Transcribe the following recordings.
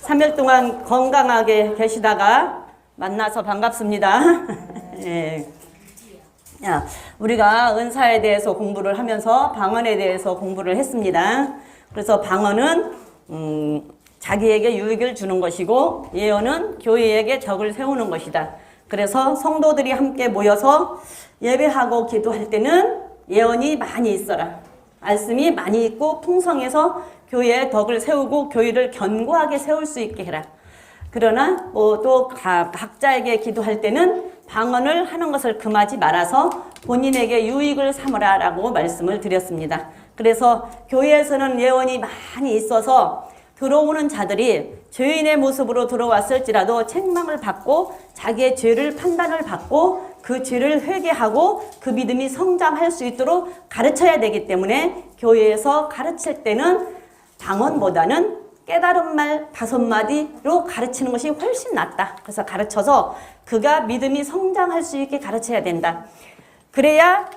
3일 동안 건강하게 계시다가 만나서 반갑습니다. 예. 야, 우리가 은사에 대해서 공부를 하면서 방언에 대해서 공부를 했습니다. 그래서 방언은 자기에게 유익을 주는 것이고 예언은 교회에게 적을 세우는 것이다. 그래서 성도들이 함께 모여서 예배하고 기도할 때는 예언이 많이 있어라. 말씀이 많이 있고 풍성해서 교회에 덕을 세우고 교회를 견고하게 세울 수 있게 해라. 그러나 또 각자에게 기도할 때는 방언을 하는 것을 금하지 말아서 본인에게 유익을 삼으라 라고 말씀을 드렸습니다. 그래서 교회에서는 예언이 많이 있어서 들어오는 자들이 죄인의 모습으로 들어왔을지라도 책망을 받고 자기의 죄를 판단을 받고 그 죄를 회개하고 그 믿음이 성장할 수 있도록 가르쳐야 되기 때문에 교회에서 가르칠 때는 방언보다는 깨달은 말 5마디로 가르치는 것이 훨씬 낫다. 그래서 가르쳐서 그가 믿음이 성장할 수 있게 가르쳐야 된다. 그래야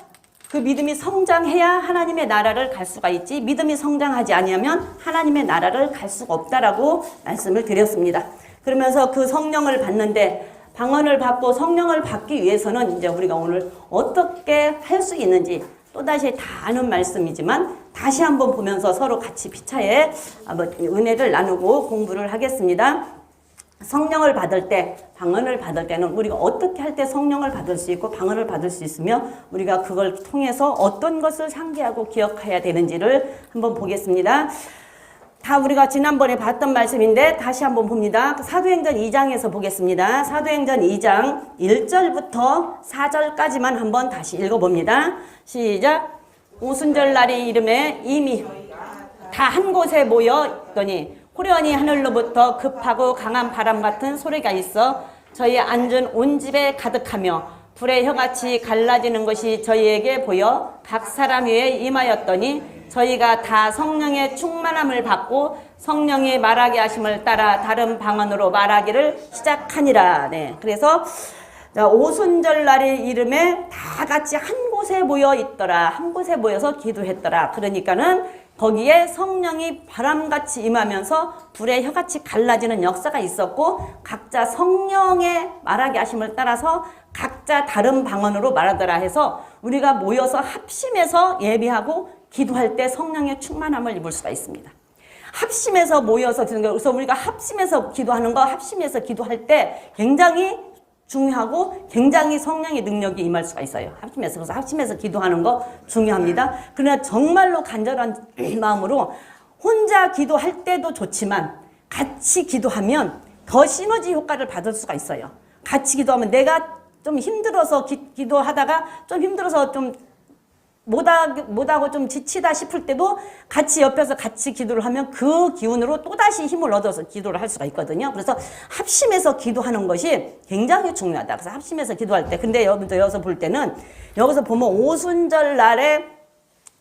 그 믿음이 성장해야 하나님의 나라를 갈 수가 있지 믿음이 성장하지 아니하면 하나님의 나라를 갈 수가 없다라고 말씀을 드렸습니다. 그러면서 그 성령을 받는데 방언을 받고 성령을 받기 위해서는 이제 우리가 오늘 어떻게 할 수 있는지 또다시 다 아는 말씀이지만 다시 한번 보면서 서로 같이 피차에 은혜를 나누고 공부를 하겠습니다. 성령을 받을 때, 방언을 받을 때는 우리가 어떻게 할 때 성령을 받을 수 있고 방언을 받을 수 있으며 우리가 그걸 통해서 어떤 것을 상기하고 기억해야 되는지를 한번 보겠습니다. 다 우리가 지난번에 봤던 말씀인데 다시 한번 봅니다. 사도행전 2장에서 보겠습니다. 사도행전 2장 1절부터 4절까지만 한번 다시 읽어봅니다. 시작. 오순절 날이 이름에 이미 다 한 곳에 모여 있더니 호련히 하늘로부터 급하고 강한 바람 같은 소리가 있어 저희 앉은 온 집에 가득하며 불의 혀같이 갈라지는 것이 저희에게 보여 각 사람 위에 임하였더니 저희가 다 성령의 충만함을 받고 성령이 말하게 하심을 따라 다른 방언으로 말하기를 시작하니라. 네. 그래서 오순절 날의 이름에 다 같이 한 곳에 모여 있더라. 한 곳에 모여서 기도했더라. 그러니까는 거기에 성령이 바람같이 임하면서 불의 혀같이 갈라지는 역사가 있었고 각자 성령의 말하게 하심을 따라서 각자 다른 방언으로 말하더라 해서 우리가 모여서 합심해서 예배하고 기도할 때 성령의 충만함을 입을 수가 있습니다. 합심해서 모여서 그래서 우리가 합심해서 기도하는 거 합심해서 기도할 때 굉장히 중요하고 굉장히 성령의 능력이 임할 수가 있어요. 합심해서. 그래서 합심해서 기도하는 거 중요합니다. 그러나 정말로 간절한 마음으로 혼자 기도할 때도 좋지만 같이 기도하면 더 시너지 효과를 받을 수가 있어요. 같이 기도하면 내가 좀 힘들어서 기도하다가 좀 힘들어서 좀 못하고 좀 지치다 싶을 때도 같이 옆에서 같이 기도를 하면 그 기운으로 또다시 힘을 얻어서 기도를 할 수가 있거든요. 그래서 합심해서 기도하는 것이 굉장히 중요하다. 그래서 합심해서 기도할 때 근데 여기서 볼 때는 여기서 보면 오순절 날에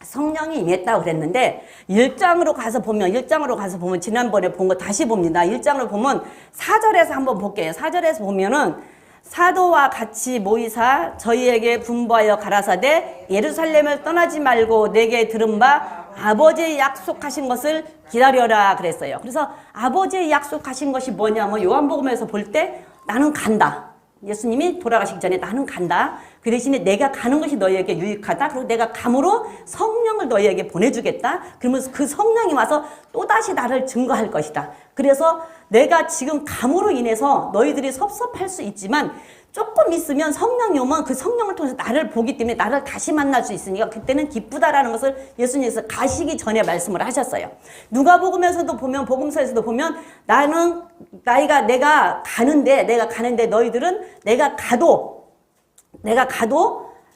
성령이 임했다고 그랬는데 1장으로 가서 보면 지난번에 본 거 다시 봅니다. 1장으로 보면 4절에서 한번 볼게요. 4절에서 보면은 사도와 같이 모이사 저희에게 분부하여 가라사대 예루살렘을 떠나지 말고 내게 들은 바 아버지의 약속하신 것을 기다려라 그랬어요. 그래서 아버지의 약속하신 것이 뭐냐면 요한복음에서 볼 때 나는 간다. 예수님이 돌아가시기 전에 나는 간다. 그 대신에 내가 가는 것이 너희에게 유익하다. 그리고 내가 감으로 성령을 너희에게 보내주겠다. 그러면서 그 성령이 와서 또다시 나를 증거할 것이다. 그래서 내가 지금 감으로 인해서 너희들이 섭섭할 수 있지만 조금 있으면 성령이 오면 그 성령을 통해서 나를 보기 때문에 나를 다시 만날 수 있으니까 그때는 기쁘다라는 것을 예수님께서 가시기 전에 말씀을 하셨어요. 누가복음에서도 보면 복음서에서도 보면 내가 가는데 너희들은 내가 가도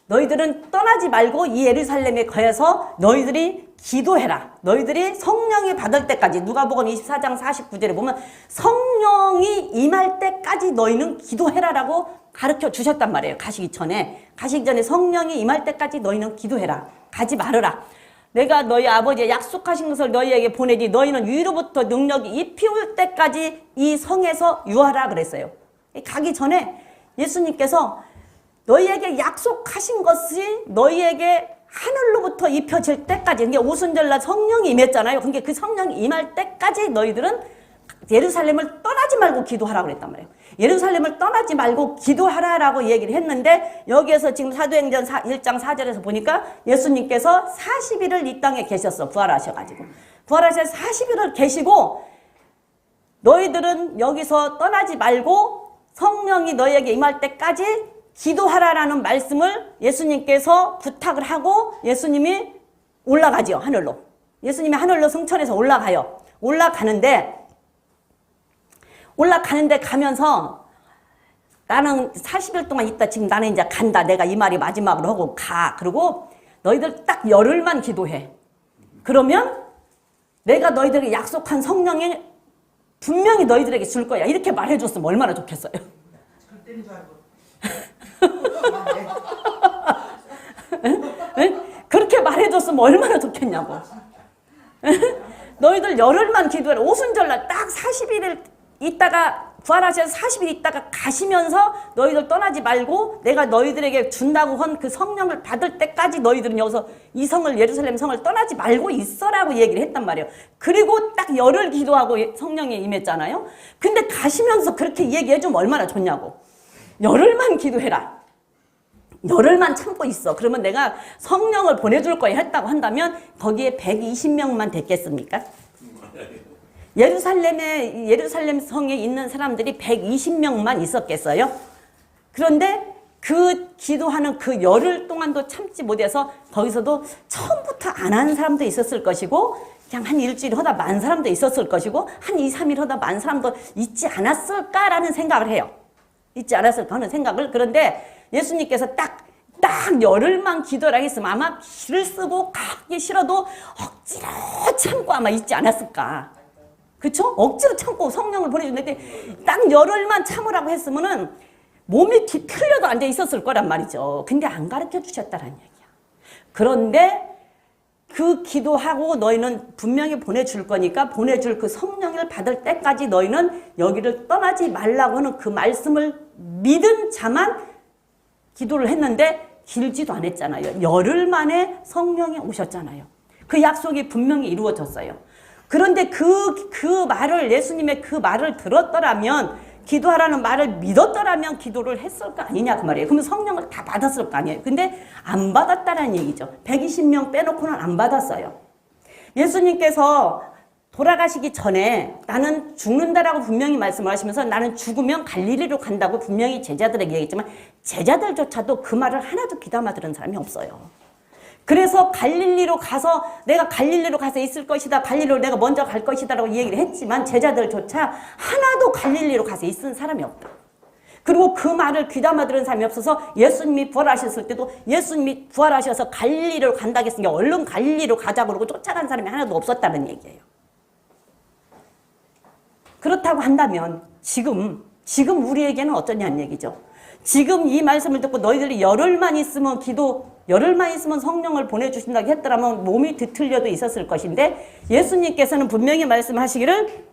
너희들은 떠나지 말고 이 예루살렘에 거해서 너희들이 기도해라. 너희들이 성령이 받을 때까지 누가복음 24장 49절에 보면 성령이 임할 때까지 너희는 기도해라라고 가르쳐 주셨단 말이에요. 가시기 전에 성령이 임할 때까지 너희는 기도해라. 가지 말아라. 내가 너희 아버지의 약속하신 것을 너희에게 보내지 너희는 위로부터 능력이 입히올 때까지 이 성에서 유하라 그랬어요. 가기 전에 예수님께서 너희에게 약속하신 것이 너희에게 하늘로부터 입혀질 때까지, 그게 오순절날 성령이 임했잖아요. 그러니까 그 성령이 임할 때까지 너희들은 예루살렘을 떠나지 말고 기도하라고 그랬단 말이에요. 예루살렘을 떠나지 말고 기도하라라고 얘기를 했는데 여기에서 지금 사도행전 1장 4절에서 보니까 예수님께서 40일을 이 땅에 계셨어. 부활하셔가지고. 부활하셔서 40일을 계시고 너희들은 여기서 떠나지 말고 성령이 너희에게 임할 때까지 기도하라라는 말씀을 예수님께서 부탁을 하고 예수님이 올라가죠. 하늘로. 예수님이 하늘로 승천해서 올라가요. 올라가는데 가면서 나는 40일 동안 있다. 지금 나는 이제 간다. 내가 이 말이 마지막으로 하고 가. 그리고 너희들 딱 열흘만 기도해. 그러면 내가 너희들에게 약속한 성령이 분명히 너희들에게 줄 거야. 이렇게 말해줬으면 얼마나 좋겠어요. 그렇게 말해줬으면 얼마나 좋겠냐고. 너희들 열흘만 기도해라. 오순절날 딱 40일을 있다가 부활하셔서 40일 있다가 가시면서 너희들 떠나지 말고 내가 너희들에게 준다고 한 그 성령을 받을 때까지 너희들은 여기서 이 성을 예루살렘 성을 떠나지 말고 있어라고 얘기를 했단 말이에요. 그리고 딱 열흘 기도하고 성령에 임했잖아요. 근데 가시면서 그렇게 얘기해주면 얼마나 좋냐고. 열흘만 기도해라. 열흘만 참고 있어. 그러면 내가 성령을 보내줄 거야 했다고 한다면 거기에 120명만 됐겠습니까? 예루살렘 성에 있는 사람들이 120명만 있었겠어요? 그런데 그 기도하는 그 열흘 동안도 참지 못해서 거기서도 처음부터 안 하는 사람도 있었을 것이고 그냥 한 일주일 하다 만 사람도 있었을 것이고 한 2, 3일 하다 만 사람도 있지 않았을까라는 생각을 해요. 있지 않았을까 하는 생각을. 그런데 예수님께서 딱 열흘만 기도라 했으면 아마 길을 쓰고 가기 싫어도 억지로 참고 아마 있지 않았을까. 그쵸? 억지로 참고 성령을 보내주는데 딱 열흘만 참으라고 했으면은 몸이 뒤틀려도 앉아 있었을 거란 말이죠. 근데 안 가르쳐 주셨다는 얘기야. 그런데 그 기도하고 너희는 분명히 보내줄 거니까 보내줄 그 성령을 받을 때까지 너희는 여기를 떠나지 말라고 하는 그 말씀을 믿은 자만 기도를 했는데 길지도 않았잖아요. 열흘 만에 성령이 오셨잖아요. 그 약속이 분명히 이루어졌어요. 그런데 그 말을 예수님의 그 말을 들었더라면 기도하라는 말을 믿었더라면 기도를 했을 거 아니냐 그 말이에요. 그러면 성령을 다 받았을 거 아니에요. 근데 안 받았다는 얘기죠. 120명 빼놓고는 안 받았어요. 예수님께서 돌아가시기 전에 나는 죽는다라고 분명히 말씀을 하시면서 나는 죽으면 갈릴리로 간다고 분명히 제자들에게 얘기했지만 제자들조차도 그 말을 하나도 귀담아 들은 사람이 없어요. 그래서 갈릴리로 가서 내가 갈릴리로 가서 있을 것이다. 갈릴리로 내가 먼저 갈 것이다 라고 얘기를 했지만 제자들조차 하나도 갈릴리로 가서 있은 사람이 없다. 그리고 그 말을 귀담아 들은 사람이 없어서 예수님이 부활하셨을 때도 예수님이 부활하셔서 갈릴리로 간다고 했으니까 얼른 갈릴리로 가자고 그러고 쫓아간 사람이 하나도 없었다는 얘기예요. 그렇다고 한다면 지금 우리에게는 어쩌냐는 얘기죠. 지금 이 말씀을 듣고 너희들이 열흘만 있으면 열흘만 있으면 성령을 보내주신다고 했더라면 몸이 뒤틀려도 있었을 것인데 예수님께서는 분명히 말씀하시기를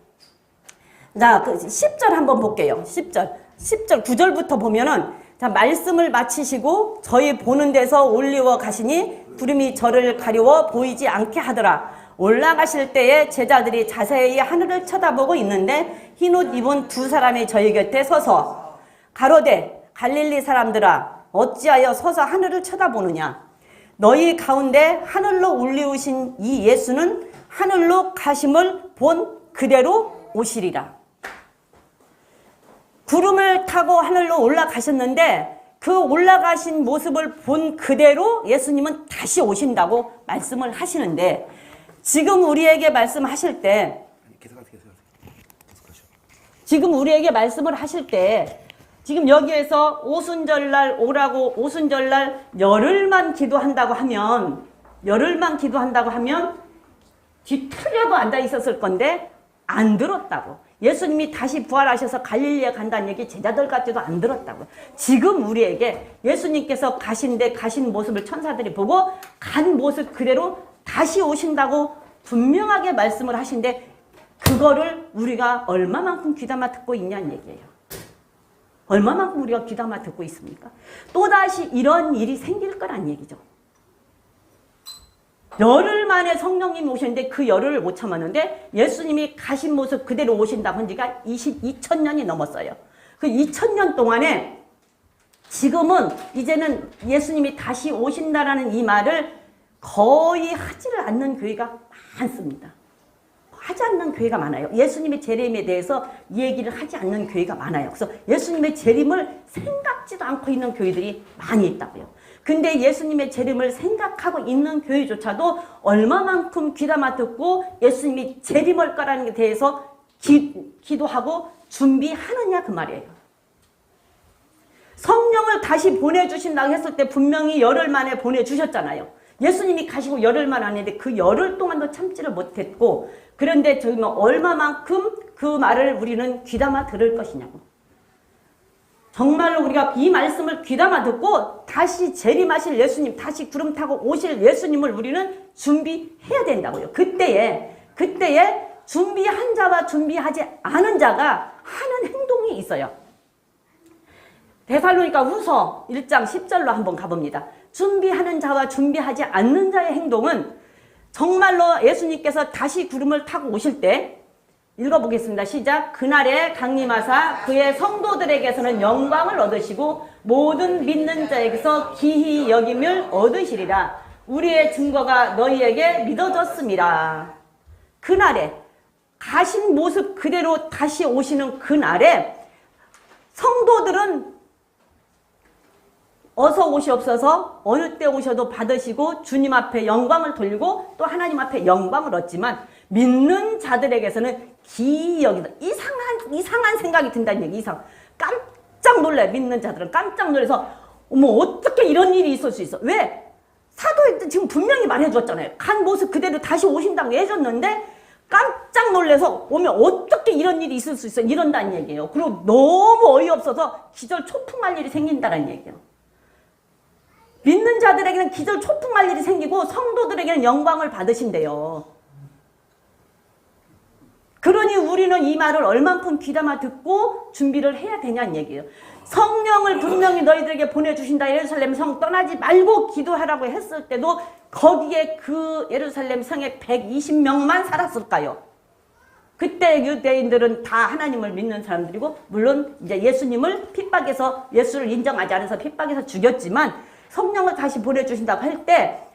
자, 그 10절 한번 볼게요. 10절 9절부터 보면은 자, 말씀을 마치시고 저희 보는 데서 올리워 가시니 구름이 저를 가리워 보이지 않게 하더라. 올라가실 때에 제자들이 자세히 하늘을 쳐다보고 있는데 흰옷 입은 두 사람이 저희 곁에 서서 가로되 갈릴리 사람들아 어찌하여 서서 하늘을 쳐다보느냐. 너희 가운데 하늘로 올리우신 이 예수는 하늘로 가심을 본 그대로 오시리라. 구름을 타고 하늘로 올라가셨는데 그 올라가신 모습을 본 그대로 예수님은 다시 오신다고 말씀을 하시는데 지금 우리에게 말씀하실 때 지금 여기에서 오순절날 오라고 오순절날 열흘만 기도한다고 하면 뒤틀려도 앉아 있었을 건데 안 들었다고. 예수님이 다시 부활하셔서 갈릴리에 간다는 얘기 제자들 같지도 안 들었다고. 지금 우리에게 예수님께서 가신 모습을 천사들이 보고 간 모습 그대로 다시 오신다고 분명하게 말씀을 하신데 그거를 우리가 얼마만큼 귀담아 듣고 있냐는 얘기예요. 얼마만큼 우리가 귀담아 듣고 있습니까? 또다시 이런 일이 생길 거란 얘기죠. 열흘 만에 성령님이 오셨는데 그 열흘을 못 참았는데 예수님이 가신 모습 그대로 오신다고 한 지가 2000년이 넘었어요. 그 2000년 동안에 지금은 이제는 예수님이 다시 오신다라는 이 말을 거의 하지를 않는 교회가 많습니다. 하지 않는 교회가 많아요. 예수님의 재림에 대해서 얘기를 하지 않는 교회가 많아요. 그래서 예수님의 재림을 생각지도 않고 있는 교회들이 많이 있다고요. 근데 예수님의 재림을 생각하고 있는 교회조차도 얼마만큼 귀담아 듣고 예수님이 재림할 거라는 게 대해서 기도하고 준비하느냐 그 말이에요. 성령을 다시 보내주신다고 했을 때 분명히 열흘 만에 보내주셨잖아요. 예수님이 가시고 열흘 만 하는데 그 열흘 동안도 참지를 못했고 그런데 저희는 얼마만큼 그 말을 우리는 귀담아 들을 것이냐고. 정말로 우리가 이 말씀을 귀담아 듣고 다시 재림하실 예수님, 다시 구름 타고 오실 예수님을 우리는 준비해야 된다고요. 그때에 준비한 자와 준비하지 않은 자가 하는 행동이 있어요. 데살로니가 후서 1장 10절로 한번 가봅니다. 준비하는 자와 준비하지 않는 자의 행동은 정말로 예수님께서 다시 구름을 타고 오실 때 읽어보겠습니다. 시작. 그날에 강림하사 그의 성도들에게서는 영광을 얻으시고 모든 믿는 자에게서 기히 여김을 얻으시리라. 우리의 증거가 너희에게 믿어졌습니다. 그날에 가신 모습 그대로 다시 오시는 그날에 성도들은 어서 오시옵소서 어느 때 오셔도 받으시고 주님 앞에 영광을 돌리고 또 하나님 앞에 영광을 얻지만 믿는 자들에게서는 기이 여기다 이상한 생각이 든다는 얘기. 깜짝 놀래. 믿는 자들은 깜짝 놀라서 어머 어떻게 이런 일이 있을 수 있어. 왜? 사도행전 지금 분명히 말해줬잖아요. 간 모습 그대로 다시 오신다고 해줬는데 깜짝 놀라서 오면 어떻게 이런 일이 있을 수 있어. 이런다는 얘기예요. 그리고 너무 어이없어서 기절 초풍할 일이 생긴다는 얘기예요. 믿는 자들에게는 기절 초풍할 일이 생기고 성도들에게는 영광을 받으신대요. 그러니 우리는 이 말을 얼만큼 귀담아 듣고 준비를 해야 되냐는 얘기예요. 성령을 분명히 너희들에게 보내주신다. 예루살렘 성 떠나지 말고 기도하라고 했을 때도 거기에 그 예루살렘 성에 120명만 살았을까요? 그때 유대인들은 다 하나님을 믿는 사람들이고 물론 이제 예수님을 핍박해서 예수를 인정하지 않아서 핍박해서 죽였지만 성령을 다시 보내주신다고 할 때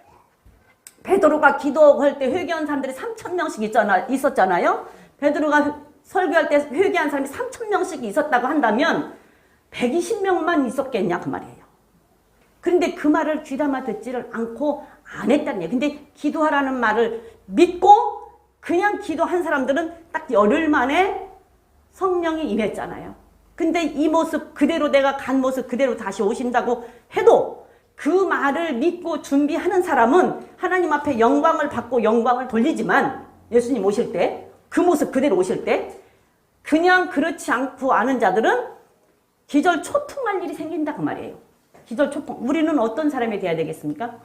베드로가 기도할 때 회개한 사람들이 3,000명씩 있었잖아요. 베드로가 설교할 때 회개한 사람이 3,000명씩 있었다고 한다면 120명만 있었겠냐 그 말이에요. 그런데 그 말을 귀담아 듣지를 않고 안 했다는 얘기예요. 근데 기도하라는 말을 믿고 그냥 기도한 사람들은 딱 열흘 만에 성령이 임했잖아요. 근데 이 모습 그대로 내가 간 모습 그대로 다시 오신다고 해도 그 말을 믿고 준비하는 사람은 하나님 앞에 영광을 받고 영광을 돌리지만 예수님 오실 때 그 모습 그대로 오실 때 그냥 그렇지 않고 아는 자들은 기절 초풍할 일이 생긴다 그 말이에요. 기절 초풍. 우리는 어떤 사람이 돼야 되겠습니까?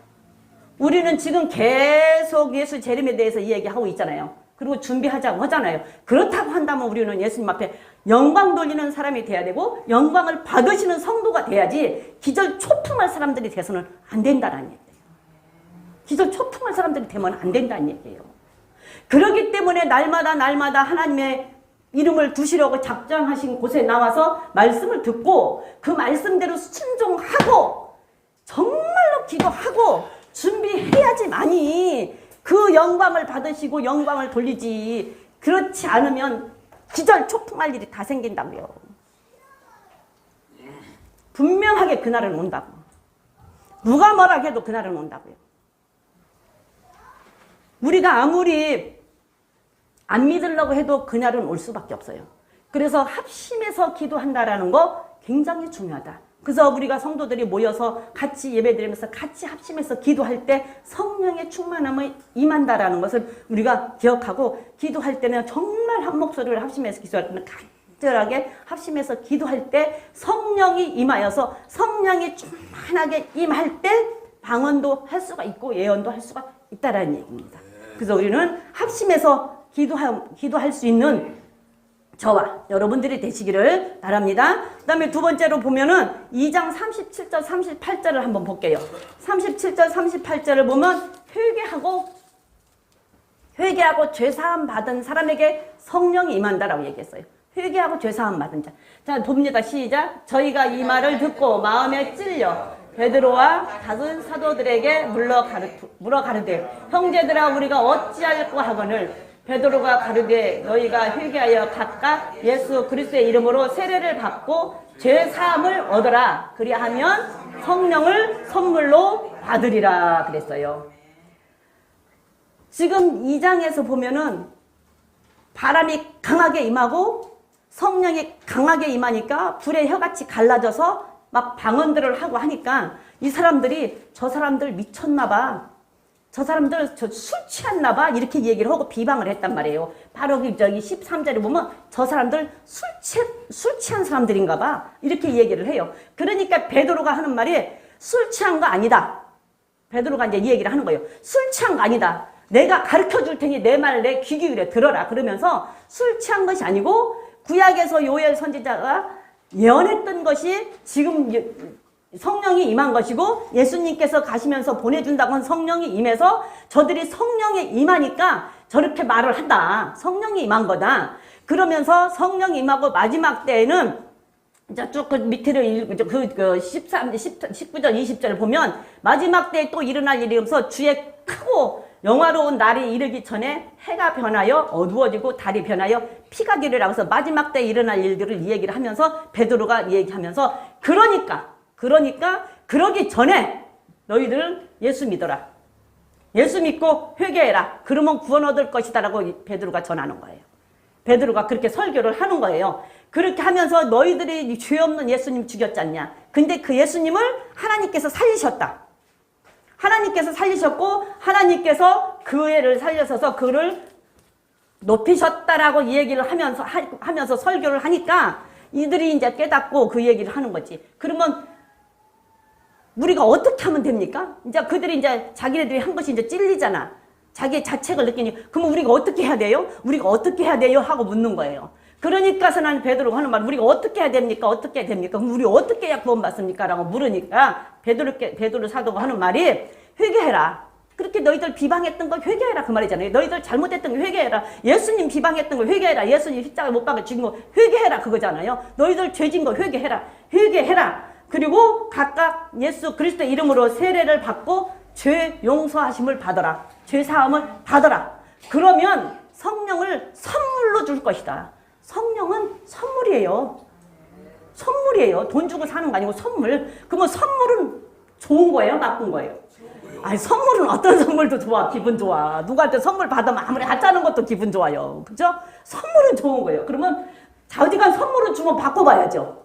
우리는 지금 계속 예수 재림에 대해서 이야기하고 있잖아요. 그리고 준비하자고 하잖아요. 그렇다고 한다면 우리는 예수님 앞에 영광 돌리는 사람이 돼야 되고 영광을 받으시는 성도가 돼야지 기절 초풍할 사람들이 돼서는 안 된다는 얘기예요. 기절 초풍할 사람들이 되면 안 된다는 얘기예요. 그렇기 때문에 날마다 하나님의 이름을 두시려고 작정하신 곳에 나와서 말씀을 듣고 그 말씀대로 순종하고 정말로 기도하고 준비해야지만이 그 영광을 받으시고 영광을 돌리지. 그렇지 않으면 기절 초풍할 일이 다 생긴다고요. 분명하게 그날은 온다고. 누가 뭐라 해도 그날은 온다고요. 우리가 아무리 안 믿으려고 해도 그날은 올 수밖에 없어요. 그래서 합심해서 기도한다라는 거 굉장히 중요하다. 그래서 우리가 성도들이 모여서 같이 예배드리면서 같이 합심해서 기도할 때 성령의 충만함이 임한다라는 것을 우리가 기억하고 기도할 때는 정말 한 목소리를 합심해서 기도할 때는 간절하게 합심해서 기도할 때 성령이 임하여서 성령이 충만하게 임할 때 방언도 할 수가 있고 예언도 할 수가 있다라는 얘기입니다. 그래서 우리는 합심해서 기도할 수 있는 저와 여러분들이 되시기를 바랍니다. 그 다음에 두 번째로 보면은 2장 37절 38절을 한번 볼게요. 37절 38절을 보면 회개하고 죄사함 받은 사람에게 성령이 임한다라고 얘기했어요. 회개하고 죄사함 받은 자. 자, 봅니다. 시작. 저희가 이 말을 듣고 마음에 찔려 베드로와 다른 사도들에게 물어 가르되 형제들아 우리가 어찌할꼬 하거늘 베드로가 가르되 너희가 회개하여 각각 예수 그리스도의 이름으로 세례를 받고 죄사함을 얻어라. 그리하면 성령을 선물로 받으리라 그랬어요. 지금 2장에서 보면은 바람이 강하게 임하고 성령이 강하게 임하니까 불의 혀같이 갈라져서 막 방언들을 하고 하니까 이 사람들이 저 사람들 미쳤나 봐. 저 사람들 술 취했나 봐. 이렇게 얘기를 하고 비방을 했단 말이에요. 바로 저기 13절에 보면 저 사람들 술 취한 사람들인가 봐. 이렇게 얘기를 해요. 그러니까 베드로가 하는 말이 술 취한 거 아니다. 베드로가 이제 이 얘기를 하는 거예요. 술 취한 거 아니다. 내가 가르쳐 줄 테니 내 말 내 귀 기울여 들어라. 그러면서 술 취한 것이 아니고 구약에서 요엘 선지자가 예언했던 것이 지금 성령이 임한 것이고 예수님께서 가시면서 보내준다고 한 성령이 임해서 저들이 성령에 임하니까 저렇게 말을 한다. 성령이 임한 거다. 그러면서 성령이 임하고 마지막 때에는 쭉 그 밑에를 19절 20절을 보면 마지막 때에 또 일어날 일이 없어 주의 크고 영화로운 날이 이르기 전에 해가 변하여 어두워지고 달이 변하여 피가 기르라고 해서 마지막 때에 일어날 일들을 이 얘기를 하면서 베드로가 이 얘기하면서 그러니까 그러기 전에 너희들 예수 믿어라. 예수 믿고 회개해라. 그러면 구원 얻을 것이다 라고 베드로가 전하는 거예요. 베드로가 그렇게 설교를 하는 거예요. 그렇게 하면서 너희들이 죄 없는 예수님 죽였지 않냐. 근데 그 예수님을 하나님께서 살리셨다. 하나님께서 살리셨고 하나님께서 그 애를 살려서서 그를 높이셨다라고 이 얘기를 하면서 설교를 하니까 이들이 이제 깨닫고 그 얘기를 하는 거지. 그러면 우리가 어떻게 하면 됩니까? 이제 그들이 이제 자기네들이 한 것이 이제 찔리잖아. 자기의 자책을 느끼니 그러면 우리가 어떻게 해야 돼요? 우리가 어떻게 해야 돼요? 하고 묻는 거예요. 그러니까서 나는 베드로가 하는 말, 우리가 어떻게 해야 됩니까? 어떻게 해야 됩니까? 그럼 우리 어떻게 해야 구원받습니까? 라고 물으니까 베드로 사도가 하는 말이 회개해라. 그렇게 너희들 비방했던 거 회개해라 그 말이잖아요. 너희들 잘못했던 거 회개해라. 예수님 비방했던 거 회개해라. 예수님 십자가에 못 박아 죽인 거 회개해라 그거잖아요. 너희들 죄진 거 회개해라. 그리고 각각 예수 그리스도의 이름으로 세례를 받고 죄 용서하심을 받아라. 죄 사함을 받아라. 그러면 성령을 선물로 줄 것이다. 성령은 선물이에요. 돈 주고 사는 거 아니고 선물. 그러면 선물은 좋은 거예요? 나쁜 거예요? 아니, 선물은 어떤 선물도 좋아. 기분 좋아. 누구한테 선물 받으면 아무리 하찮은 것도 기분 좋아요. 그죠? 선물은 좋은 거예요. 그러면 어디간 선물을 주면 바꿔봐야죠.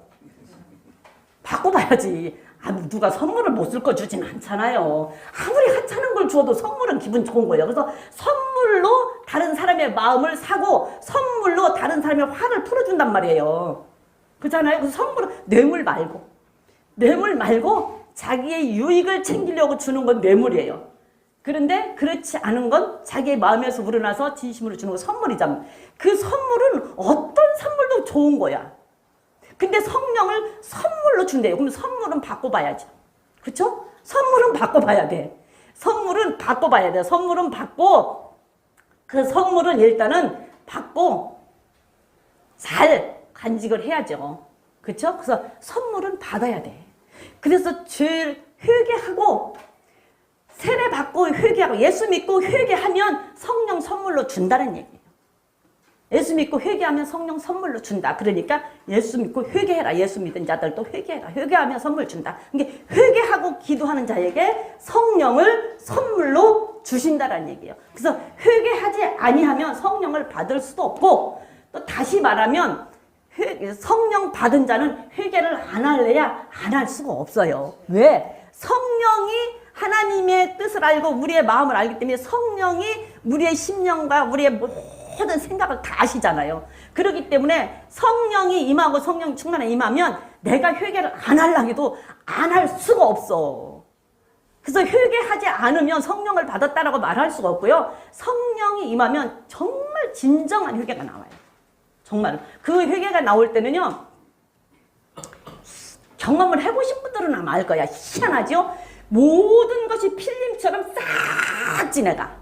바꿔봐야지. 누가 선물을 못 쓸 거 주진 않잖아요. 아무리 하찮은 걸 줘도 선물은 기분 좋은 거예요. 그래서 선물로 다른 사람의 마음을 사고 선물로 다른 사람의 화를 풀어준단 말이에요. 그렇잖아요. 그래서 선물은 뇌물 말고 자기의 유익을 챙기려고 주는 건 뇌물이에요. 그런데 그렇지 않은 건 자기의 마음에서 우러나서 진심으로 주는 건 선물이잖아요. 그 선물은 어떤 선물도 좋은 거야. 근데 성령을 선물로 준대요. 그럼 선물은 바꿔봐야죠. 그쵸? 선물은 바꿔봐야 돼. 선물은 받고, 그 선물은 일단은 받고 잘 간직을 해야죠. 그쵸? 그래서 선물은 받아야 돼. 그래서 죄를 회개하고, 세례 받고 회개하고, 예수 믿고 회개하면 성령 선물로 준다는 얘기예요. 예수 믿고 회개하면 성령 선물로 준다. 그러니까 예수 믿고 회개해라. 예수 믿은 자들도 회개해라. 회개하면 선물 준다. 그러니까 회개하고 기도하는 자에게 성령을 선물로 주신다라는 얘기예요. 그래서 회개하지 아니하면 성령을 받을 수도 없고, 또 다시 말하면 성령 받은 자는 회개를 안 할래야 안 할 수가 없어요. 왜? 성령이 하나님의 뜻을 알고 우리의 마음을 알기 때문에 성령이 우리의 심령과 우리의 모든 생각을 다 아시잖아요. 그렇기 때문에 성령이 임하고 성령 충만에 임하면 내가 회개를 안 하려고 해도 안 할 수가 없어. 그래서 회개하지 않으면 성령을 받았다라고 말할 수가 없고요. 성령이 임하면 정말 진정한 회개가 나와요. 정말. 그 회개가 나올 때는요. 경험을 해보신 분들은 아마 알 거야. 희한하죠? 모든 것이 필름처럼 싹 지나가.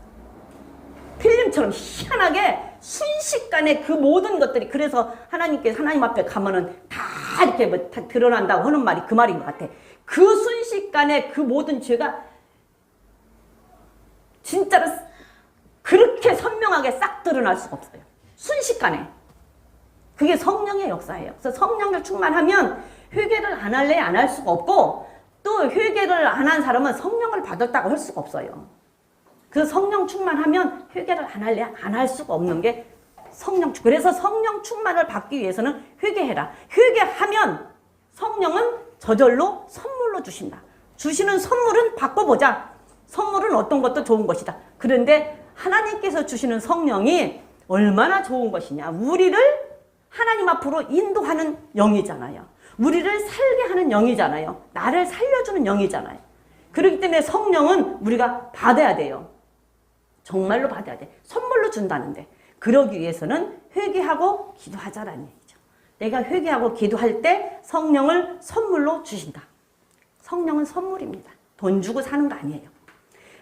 필름처럼 희한하게 순식간에 그 모든 것들이, 그래서 하나님께서 하나님 앞에 가면은 다 이렇게 뭐 다 드러난다고 하는 말이 그 말인 것 같아. 그 순식간에 그 모든 죄가 진짜로 그렇게 선명하게 싹 드러날 수가 없어요. 순식간에. 그게 성령의 역사예요. 그래서 성령을 충만하면 회개를 안 할래 안 할 수가 없고, 또 회개를 안 한 사람은 성령을 받았다고 할 수가 없어요. 그래서 성령 충만하면 회개를 안 할래 안 할 수가 없는 게 성령. 그래서 성령 충만을 받기 위해서는 회개해라. 회개하면 성령은 저절로 선물로 주신다. 주시는 선물은 바꿔보자. 선물은 어떤 것도 좋은 것이다. 그런데 하나님께서 주시는 성령이 얼마나 좋은 것이냐. 우리를 하나님 앞으로 인도하는 영이잖아요. 우리를 살게 하는 영이잖아요. 나를 살려주는 영이잖아요. 그렇기 때문에 성령은 우리가 받아야 돼요. 정말로 받아야 돼. 선물로 준다는데. 그러기 위해서는 회개하고 기도하자라는 얘기죠. 내가 회개하고 기도할 때 성령을 선물로 주신다. 성령은 선물입니다. 돈 주고 사는 거 아니에요.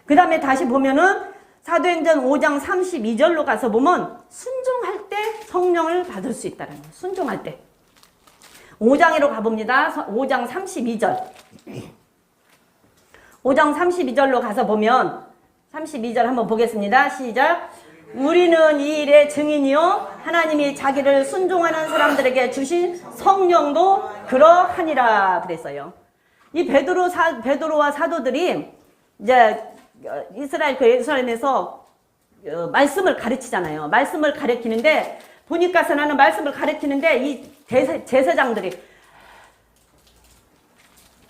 그 다음에 다시 보면은 사도행전 5장 32절로 가서 보면 순종할 때 성령을 받을 수 있다는 거예요. 순종할 때. 5장으로 가봅니다. 5장 32절. 5장 32절로 가서 보면 32절 한번 보겠습니다. 시작. 우리는 이 일의 증인이요 하나님이 자기를 순종하는 사람들에게 주신 성령도 그러하니라 그랬어요. 이 베드로와 사도들이 이제 이스라엘 그 예루살렘에서 말씀을 가르치잖아요. 말씀을 가르치는데 보니까서 나는 말씀을 가르치는데 이 제사장들이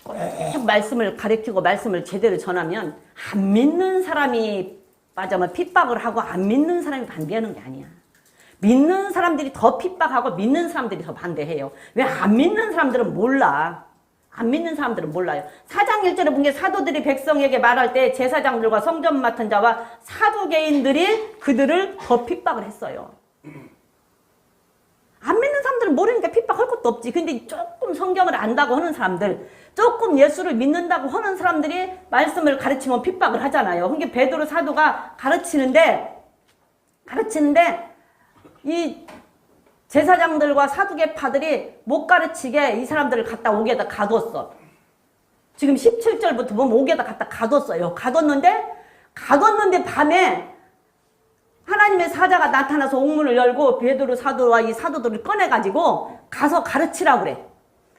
꼭 말씀을 가르치고 말씀을 제대로 전하면 안 믿는 사람이 맞아면 핍박을 하고 안 믿는 사람이 반대하는 게 아니야. 믿는 사람들이 더 핍박하고 믿는 사람들이 더 반대해요. 왜 안 믿는 사람들은 몰라. 안 믿는 사람들은 몰라요. 4장 1절에 본 게 사도들이 백성에게 말할 때 제사장들과 성전 맡은 자와 사두개인들이 그들을 더 핍박을 했어요. 안 믿는 사람들은 모르니까 핍박할 것도 없지. 근데 조금 성경을 안다고 하는 사람들, 조금 예수를 믿는다고 하는 사람들이 말씀을 가르치면 핍박을 하잖아요. 그러니까 베드로 사도가 가르치는데 이 제사장들과 사두개파들이 못 가르치게 이 사람들을 갖다 옥에다 가뒀어. 지금 17절부터 보면 옥에다 갖다 가뒀어요. 가뒀는데 밤에 하나님의 사자가 나타나서 옥문을 열고 베드로 사도와 이 사도들을 꺼내가지고 가서 가르치라고 그래.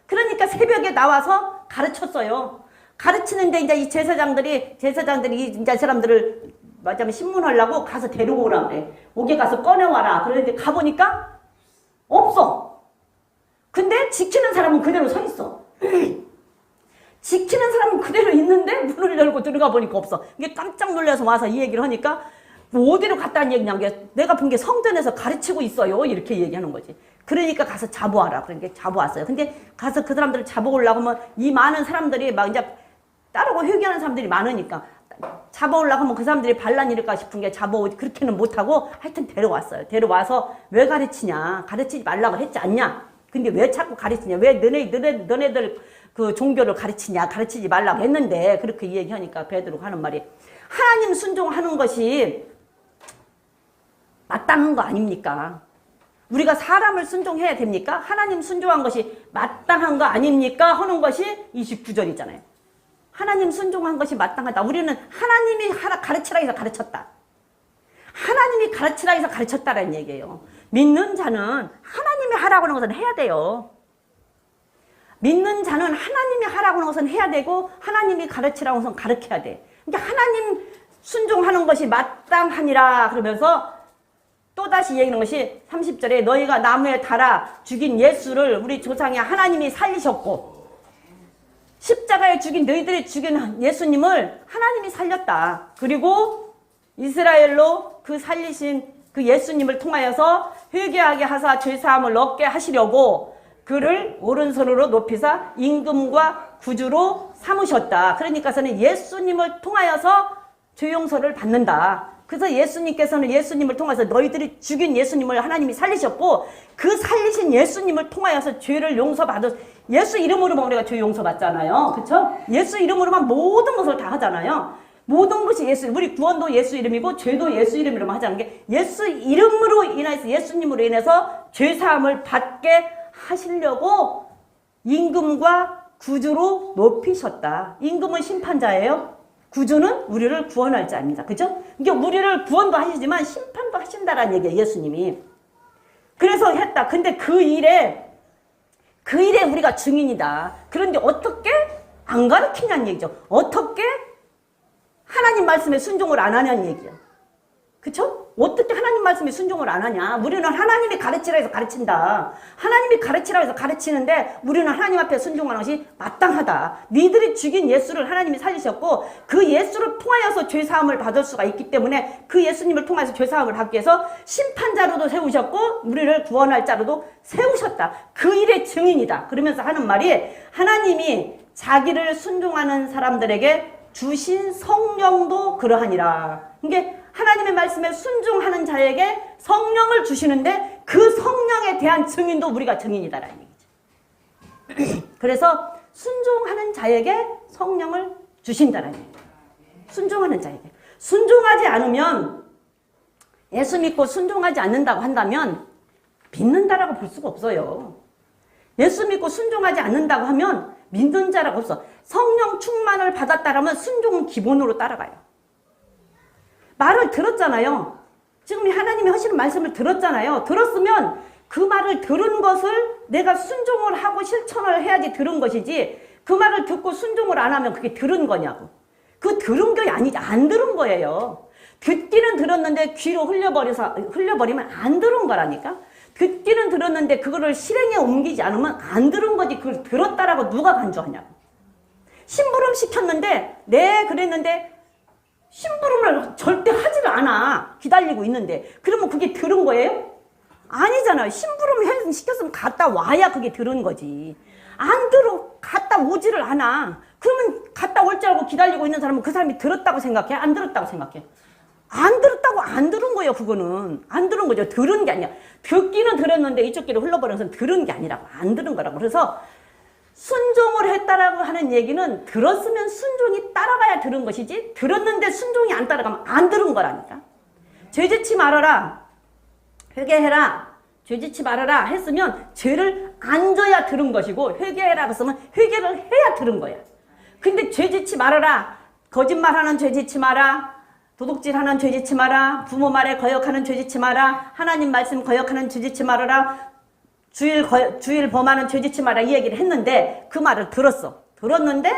그러니까 새벽에 나와서 가르쳤어요. 가르치는데 이제 이 제사장들이 이제 사람들을 맞자면 신문하려고 가서 데려오라 그래. 옥에 가서 꺼내와라. 그런데 가보니까 없어. 근데 지키는 사람은 그대로 서 있어. 지키는 사람은 그대로 있는데 문을 열고 들어가 보니까 없어. 이게 깜짝 놀라서 와서 이 얘기를 하니까 뭐 어디로 갔다는 얘기냐. 내가 본 게 성전에서 가르치고 있어요. 이렇게 얘기하는 거지. 그러니까 가서 잡아와라. 그러니까 잡아왔어요. 근데 가서 그 사람들을 잡아오려고 하면 이 많은 사람들이 막 이제 따르고 회개하는 사람들이 많으니까 잡아오려고 하면 그 사람들이 반란일까 싶은 게 그렇게는 못하고 하여튼 데려왔어요. 데려와서 왜 가르치냐. 가르치지 말라고 했지 않냐. 근데 왜 자꾸 가르치냐. 왜 너네들 그 종교를 가르치냐. 가르치지 말라고 했는데 그렇게 얘기하니까 베드로가 하는 말이 하나님 순종하는 것이 마땅한 거 아닙니까? 우리가 사람을 순종해야 됩니까? 하나님 순종한 것이 마땅한 거 아닙니까? 하는 것이 29절이잖아요. 하나님 순종한 것이 마땅하다. 우리는 하나님이 가르치라 해서 가르쳤다. 하나님이 가르치라 해서 가르쳤다라는 얘기예요. 믿는 자는 하나님이 하라고 하는 것은 해야 돼요. 믿는 자는 하나님이 하라고 하는 것은 해야 되고 하나님이 가르치라고 하는 것은 가르쳐야 돼. 그러니까 하나님 순종하는 것이 마땅하니라 그러면서 또다시 얘기하는 것이 30절에 너희가 나무에 달아 죽인 예수를 우리 조상이 하나님이 살리셨고 십자가에 죽인 너희들이 죽인 예수님을 하나님이 살렸다. 그리고 이스라엘로 그 살리신 그 예수님을 통하여서 회개하게 하사 죄사함을 얻게 하시려고 그를 오른손으로 높이사 임금과 구주로 삼으셨다. 그러니까서는 예수님을 통하여서 죄 용서를 받는다. 그래서 예수님께서는 예수님을 통해서 너희들이 죽인 예수님을 하나님이 살리셨고 그 살리신 예수님을 통하여서 죄를 용서받아 예수 이름으로만 우리가 죄 용서받잖아요. 그렇죠? 예수 이름으로만 모든 것을 다 하잖아요. 모든 것이 예수, 우리 구원도 예수 이름이고 죄도 예수 이름으로만 하자는 게 예수 이름으로 인해서 예수님으로 인해서 죄 사함을 받게 하시려고 임금과 구주로 높이셨다. 임금은 심판자예요. 구주는 우리를 구원할 자입니다. 그죠? 그러니까 우리를 구원도 하시지만 심판도 하신다라는 얘기예요. 예수님이. 그래서 했다. 근데 그 일에 우리가 증인이다. 그런데 어떻게 안 가르치냐는 얘기죠. 어떻게 하나님 말씀에 순종을 안 하냐는 얘기야. 그쵸? 어떻게 하나님 말씀에 순종을 안 하냐. 우리는 하나님이 가르치라 해서 가르친다. 하나님이 가르치라 해서 가르치는데 우리는 하나님 앞에 순종하는 것이 마땅하다. 니들이 죽인 예수를 하나님이 살리셨고 그 예수를 통하여서 죄사함을 받을 수가 있기 때문에 그 예수님을 통해서 죄사함을 받기 위해서 심판자로도 세우셨고 우리를 구원할 자로도 세우셨다. 그 일의 증인이다. 그러면서 하는 말이 하나님이 자기를 순종하는 사람들에게 주신 성령도 그러하니라. 이게 하나님의 말씀에 순종하는 자에게 성령을 주시는데 그 성령에 대한 증인도 우리가 증인이다라는 얘기죠. 그래서 순종하는 자에게 성령을 주신다라는 얘기죠. 순종하는 자에게. 순종하지 않으면 예수 믿고 순종하지 않는다고 한다면 믿는다라고 볼 수가 없어요. 예수 믿고 순종하지 않는다고 하면 믿는 자라고 없어. 성령 충만을 받았다라면 순종은 기본으로 따라가요. 말을 들었잖아요. 지금 하나님이 하시는 말씀을 들었잖아요. 들었으면 그 말을 들은 것을 내가 순종을 하고 실천을 해야지 들은 것이지 그 말을 듣고 순종을 안 하면 그게 들은 거냐고. 그 들은 게 아니지. 안 들은 거예요. 듣기는 들었는데 귀로 흘려버리면 안 들은 거라니까. 듣기는 들었는데 그거를 실행에 옮기지 않으면 안 들은 거지. 그걸 들었다라고 누가 간주하냐고. 심부름 시켰는데 네 그랬는데 심부름을 절대 하지를 않아. 기다리고 있는데. 그러면 그게 들은 거예요? 아니잖아요. 심부름 시켰으면 갔다 와야 그게 들은 거지. 안 들어. 갔다 오지를 않아. 그러면 갔다 올 줄 알고 기다리고 있는 사람은 그 사람이 들었다고 생각해? 안 들었다고 생각해? 안 들었다고 안 들은 거예요. 그거는. 안 들은 거죠. 들은 게 아니야. 듣기는 들었는데 이쪽 귀로 흘러버려서 들은 게 아니라고. 안 들은 거라고. 그래서 순종을 했다라고 하는 얘기는 들었으면 순종이 따라가야 들은 것이지 들었는데 순종이 안 따라가면 안 들은 거라니까. 죄짓지 말아라. 회개해라. 죄짓지 말아라 했으면 죄를 안 져야 들은 것이고 회개해라 했으면 회개를 해야 들은 거야. 근데 죄짓지 말아라. 거짓말하는 죄짓지 마라. 도둑질하는 죄짓지 마라. 부모 말에 거역하는 죄짓지 마라. 하나님 말씀 거역하는 죄짓지 말아라. 주일 범하는 죄짓지 마라 이 얘기를 했는데 그 말을 들었어. 들었는데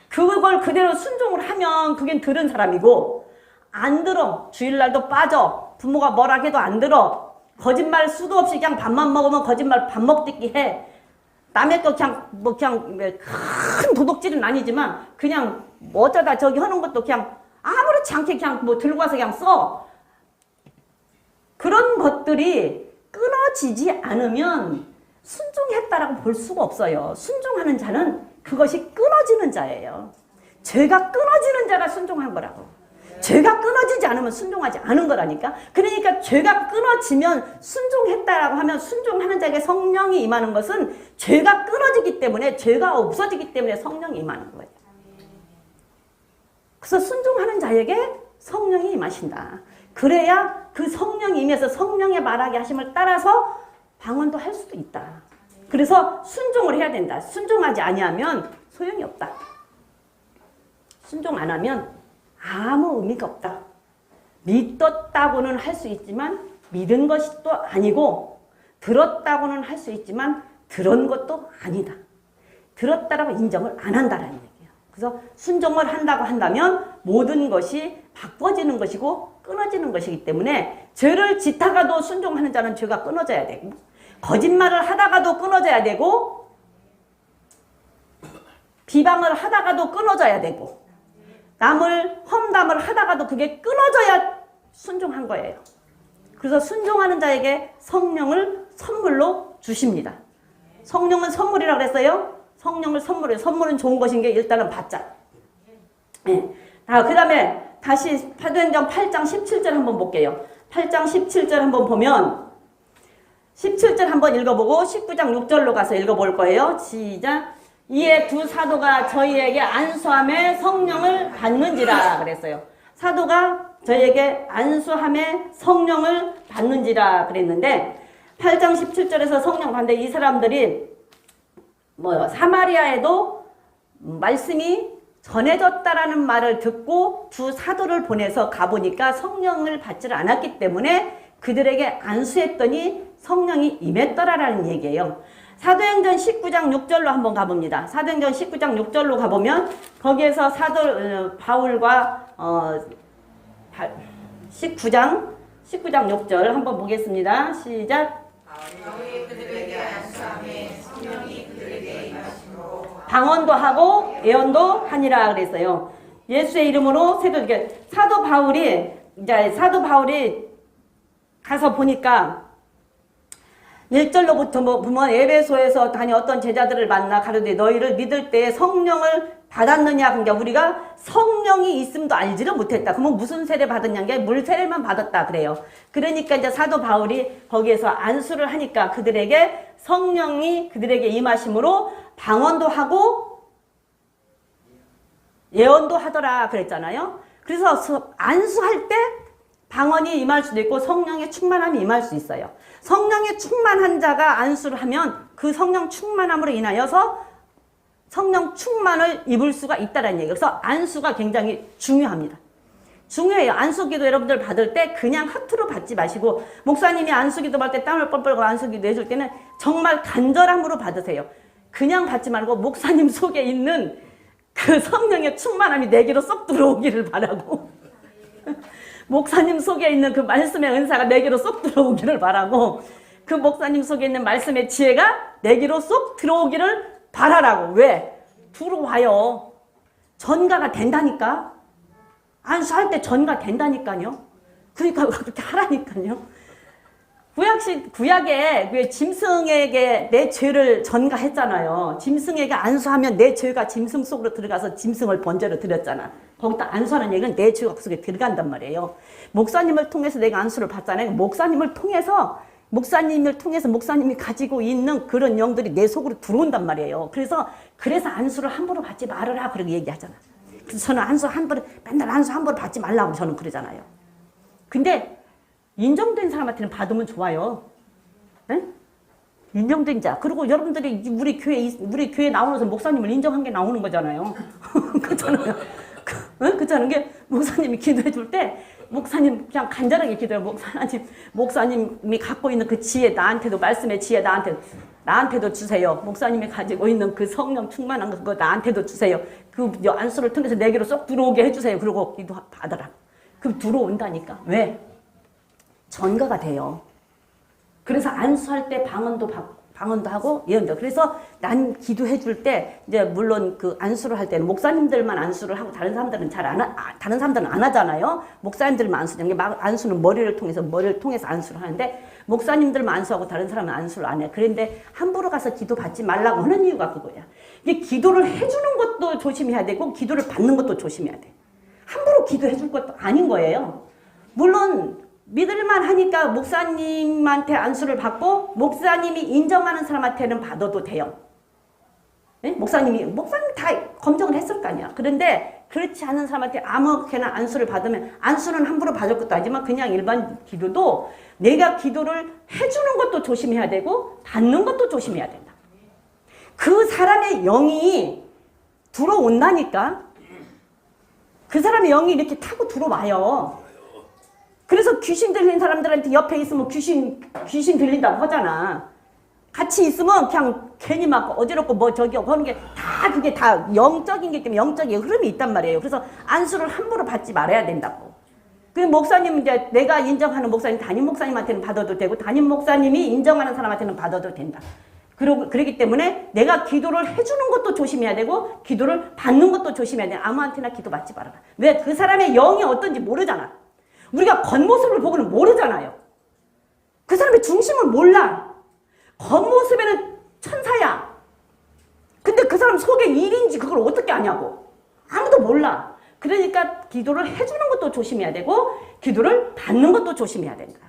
그걸 그대로 순종을 하면 그게 들은 사람이고 안 들어. 주일날도 빠져. 부모가 뭐라 해도 안 들어. 거짓말 수도 없이 그냥 밥만 먹으면 거짓말 밥 먹듯이 해. 남의 거 그냥 큰 도둑질은 아니지만 그냥 어쩌다 저기 하는 것도 그냥 아무렇지 않게 그냥 들고 와서 그냥 써. 그런 것들이 끊어지지 않으면 순종했다라고 볼 수가 없어요. 순종하는 자는 그것이 끊어지는 자예요. 죄가 끊어지는 자가 순종한 거라고. 죄가 끊어지지 않으면 순종하지 않은 거라니까. 그러니까 죄가 끊어지면 순종했다라고 하면 순종하는 자에게 성령이 임하는 것은 죄가 끊어지기 때문에 죄가 없어지기 때문에 성령이 임하는 거예요. 그래서 순종하는 자에게 성령이 임하신다. 그래야 그 성령이 임해서 성령의 말하게 하심을 따라서 방언도 할 수도 있다. 그래서 순종을 해야 된다. 순종하지 아니하면 소용이 없다. 순종 안 하면 아무 의미가 없다. 믿었다고는 할 수 있지만 믿은 것이 또 아니고 들었다고는 할 수 있지만 들은 것도 아니다. 들었다라고 인정을 안 한다라는 얘기예요. 그래서 순종을 한다고 한다면 모든 것이 바꿔지는 것이고 끊어지는 것이기 때문에 죄를 짓다가도 순종하는 자는 죄가 끊어져야 되고 거짓말을 하다가도 끊어져야 되고 비방을 하다가도 끊어져야 되고 남을 험담을 하다가도 그게 끊어져야 순종한 거예요. 그래서 순종하는 자에게 성령을 선물로 주십니다. 성령은 선물이라고 그랬어요. 성령을 선물해요. 선물은 좋은 것인 게 일단은 받자. 네. 그 다음에 다시 사도행전 8장 17절 한번 볼게요. 8장 17절 한번 보면 17절 한번 읽어보고 19장 6절로 가서 읽어볼 거예요. 시작. 이에 두 사도가 저희에게 안수함에 성령을 받는지라 그랬어요. 사도가 저희에게 안수함에 성령을 받는지라 그랬는데 8장 17절에서 성령 받는데 이 사람들이 사마리아에도 말씀이 전해졌다라는 말을 듣고 두 사도를 보내서 가보니까 성령을 받지를 않았기 때문에 그들에게 안수했더니 성령이 임했더라라는 얘기예요. 사도행전 19장 6절로 한번 가봅니다. 사도행전 19장 6절로 가보면 거기에서 사도 바울과 19장 6절 한번 보겠습니다. 시작. 방언도 하고 예언도 하니라 그랬어요. 예수의 이름으로 사도 바울이 가서 보니까 1절로부터 보면 에베소에서 다니 어떤 제자들을 만나 가로되 너희를 믿을 때에 성령을 받았느냐. 그러니까 우리가 성령이 있음도 알지를 못했다. 그러면 무슨 세례 받았냐? 게 물 세례만 받았다 그래요. 그러니까 이제 사도 바울이 거기에서 안수를 하니까 그들에게 성령이 그들에게 임하심으로 방언도 하고 예언도 하더라 그랬잖아요. 그래서 안수할 때 방언이 임할 수도 있고 성령의 충만함이 임할 수 있어요. 성령의 충만한 자가 안수를 하면 그 성령 충만함으로 인하여서 성령 충만을 입을 수가 있다는 얘기예요. 그래서 안수가 굉장히 중요합니다. 중요해요. 안수기도 여러분들 받을 때 그냥 하트로 받지 마시고 목사님이 안수기도 받을 때 땀을 뻘뻘 안수기도 해줄 때는 정말 간절함으로 받으세요. 그냥 받지 말고 목사님 속에 있는 그 성령의 충만함이 내게로 쏙 들어오기를 바라고 목사님 속에 있는 그 말씀의 은사가 내게로 쏙 들어오기를 바라고 그 목사님 속에 있는 말씀의 지혜가 내게로 쏙 들어오기를 바라라고. 왜? 들어와요. 전가가 된다니까. 안수할 때 전가 된다니까요. 그러니까 그렇게 하라니까요. 구약에 왜 짐승에게 내 죄를 전가했잖아요. 짐승에게 안수하면 내 죄가 짐승 속으로 들어가서 짐승을 번제로 드렸잖아. 거기다 안수하는 얘기는 내 죄가 그 속에 들어간단 말이에요. 목사님을 통해서 내가 안수를 받잖아요. 목사님을 통해서 목사님이 가지고 있는 그런 영들이 내 속으로 들어온단 말이에요. 그래서 안수를 함부로 받지 말아라 그렇게 얘기하잖아. 그래서 저는 맨날 안수 함부로 받지 말라고 저는 그러잖아요. 근데 인정된 사람한테는 받으면 좋아요. 네? 인정된 자. 그리고 여러분들이 우리 교회 나오면서 목사님을 인정한 게 나오는 거잖아요. 그렇잖아요. 그렇잖아요. 게 목사님이 기도해 줄 때 목사님 그냥 간절하게 기도해요. 목사님이 갖고 있는 그 지혜 나한테도 말씀의 지혜 나한테도 주세요. 목사님이 가지고 있는 그 성령 충만한 거 그거 나한테도 주세요. 그 안수를 통해서 내게로 쏙 들어오게 해주세요. 그리고 기도 받아라. 그럼 들어온다니까. 왜? 전가가 돼요. 그래서 안수할 때 방언도 하고 예언도. 그래서 난 기도해 줄 때 이제 물론 그 안수를 할 때는 목사님들만 안수를 하고 다른 사람들은 다른 사람들은 안 하잖아요. 목사님들만 안수하는 게 안수는 머리를 통해서 안수를 하는데 목사님들만 안수하고 다른 사람은 안수를 안 해. 그런데 함부로 가서 기도 받지 말라고 하는 이유가 그거야. 이게 기도를 해주는 것도 조심해야 되고 기도를 받는 것도 조심해야 돼. 함부로 기도해 줄 것도 아닌 거예요. 물론 믿을만 하니까 목사님한테 안수를 받고 목사님이 인정하는 사람한테는 받아도 돼요. 네? 목사님 다 검증을 했을 거 아니야. 그런데 그렇지 않은 사람한테 아무렇게나 안수를 받으면 안수는 함부로 받을 것도 아니지만 그냥 일반 기도도 내가 기도를 해주는 것도 조심해야 되고 받는 것도 조심해야 된다. 그 사람의 영이 들어온다니까. 그 사람의 영이 이렇게 타고 들어와요. 그래서 귀신 들린 사람들한테 옆에 있으면 귀신 들린다고 하잖아. 같이 있으면 그냥 괜히 막 어지럽고 하는 게 그게 다 영적인 게 때문에 영적인 흐름이 있단 말이에요. 그래서 안수를 함부로 받지 말아야 된다고. 그 목사님 이제 내가 인정하는 목사님 담임 목사님한테는 받아도 되고 담임 목사님이 인정하는 사람한테는 받아도 된다. 그러기 때문에 내가 기도를 해주는 것도 조심해야 되고 기도를 받는 것도 조심해야 돼. 아무한테나 기도 받지 말아라. 왜? 그 사람의 영이 어떤지 모르잖아. 우리가 겉모습을 보고는 모르잖아요. 그 사람의 중심을 몰라. 겉모습에는 천사야. 근데 그 사람 속에 일인지 그걸 어떻게 아냐고. 아무도 몰라. 그러니까 기도를 해주는 것도 조심해야 되고 기도를 받는 것도 조심해야 된다.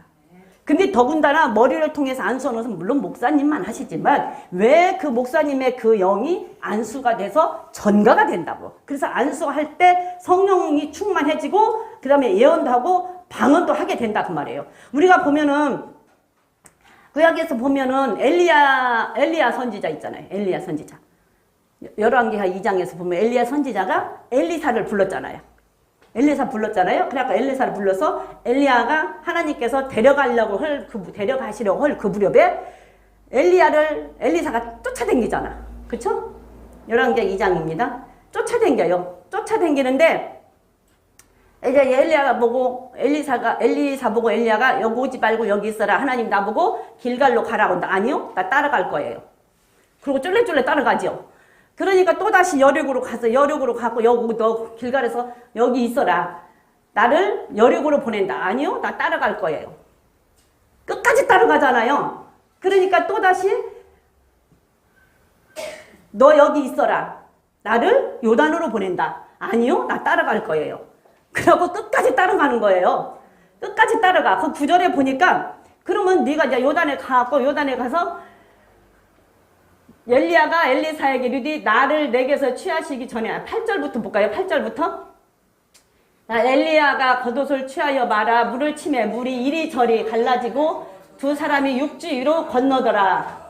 근데 더군다나 머리를 통해서 안수하는 것은 물론 목사님만 하시지만 왜 그 목사님의 그 영이 안수가 돼서 전가가 된다고. 그래서 안수할 때 성령이 충만해지고 그 다음에 예언도 하고 방언도 하게 된다 그 말이에요. 우리가 보면은 구약에서 보면은 엘리야 선지자 있잖아요. 엘리야 선지자. 열왕기하 2장에서 보면 엘리야 선지자가 엘리사를 불렀잖아요. 엘리사 불렀잖아요. 그래서 엘리사를 불러서 엘리야가 하나님께서 데려가시려고 할 그 무렵에 엘리사가 쫓아다니잖아. 그쵸? 열왕기하 2장입니다. 쫓아다녀요. 쫓아다니는데 이제 엘리사 보고 엘리야가 여기 오지 말고 여기 있어라. 하나님 나보고 길갈로 가라고 한다. 아니요. 나 따라갈 거예요. 그리고 쫄래쫄래 따라가죠. 그러니까 또다시 여륙으로 가고 여기 너 길갈에서 여기 있어라. 나를 여륙으로 보낸다. 아니요. 나 따라갈 거예요. 끝까지 따라가잖아요. 그러니까 또다시 너 여기 있어라. 나를 요단으로 보낸다. 아니요. 나 따라갈 거예요. 그러고 끝까지 따라가는 거예요. 끝까지 따라가. 그 구절에 보니까 그러면 네가 이제 요단에 가서 엘리야가 엘리사에게 이르되 나를 내게서 취하시기 전에 8절부터 볼까요? 8절부터 엘리야가 겉옷을 취하여 마라. 물을 치매 물이 이리저리 갈라지고 두 사람이 육지 위로 건너더라.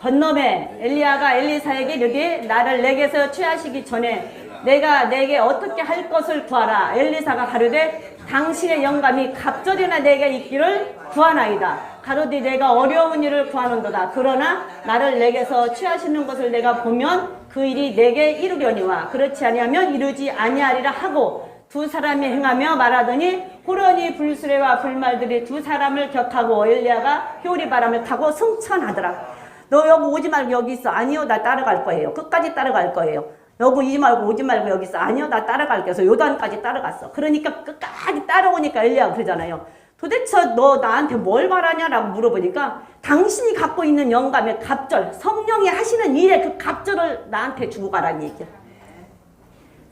건너매 엘리야가 엘리사에게 이르되 나를 내게서 취하시기 전에 내가 내게 어떻게 할 것을 구하라. 엘리사가 가로되 당신의 영감이 갑절이나 내게 있기를 구하나이다. 가로되 내가 어려운 일을 구하는도다. 그러나 나를 내게서 취하시는 것을 내가 보면 그 일이 내게 이루려니와 그렇지 아니하면 이루지 아니하리라 하고 두 사람이 행하며 말하더니 호련히 불수레와 불말들이 두 사람을 격하고 엘리야가 효리 바람을 타고 승천하더라. 너 여기 오지 말고 여기 있어. 아니요. 나 따라갈 거예요. 끝까지 따라갈 거예요. 여기 오지 말고 여기 있어. 아니요. 나 따라갈게. 그래서 요단까지 따라갔어. 그러니까 끝까지 따라오니까 엘리야가 그러잖아요. 도대체 너 나한테 뭘 말하냐라고 물어보니까 당신이 갖고 있는 영감의 갑절, 성령이 하시는 일의 그 갑절을 나한테 주고 가라는 얘기야.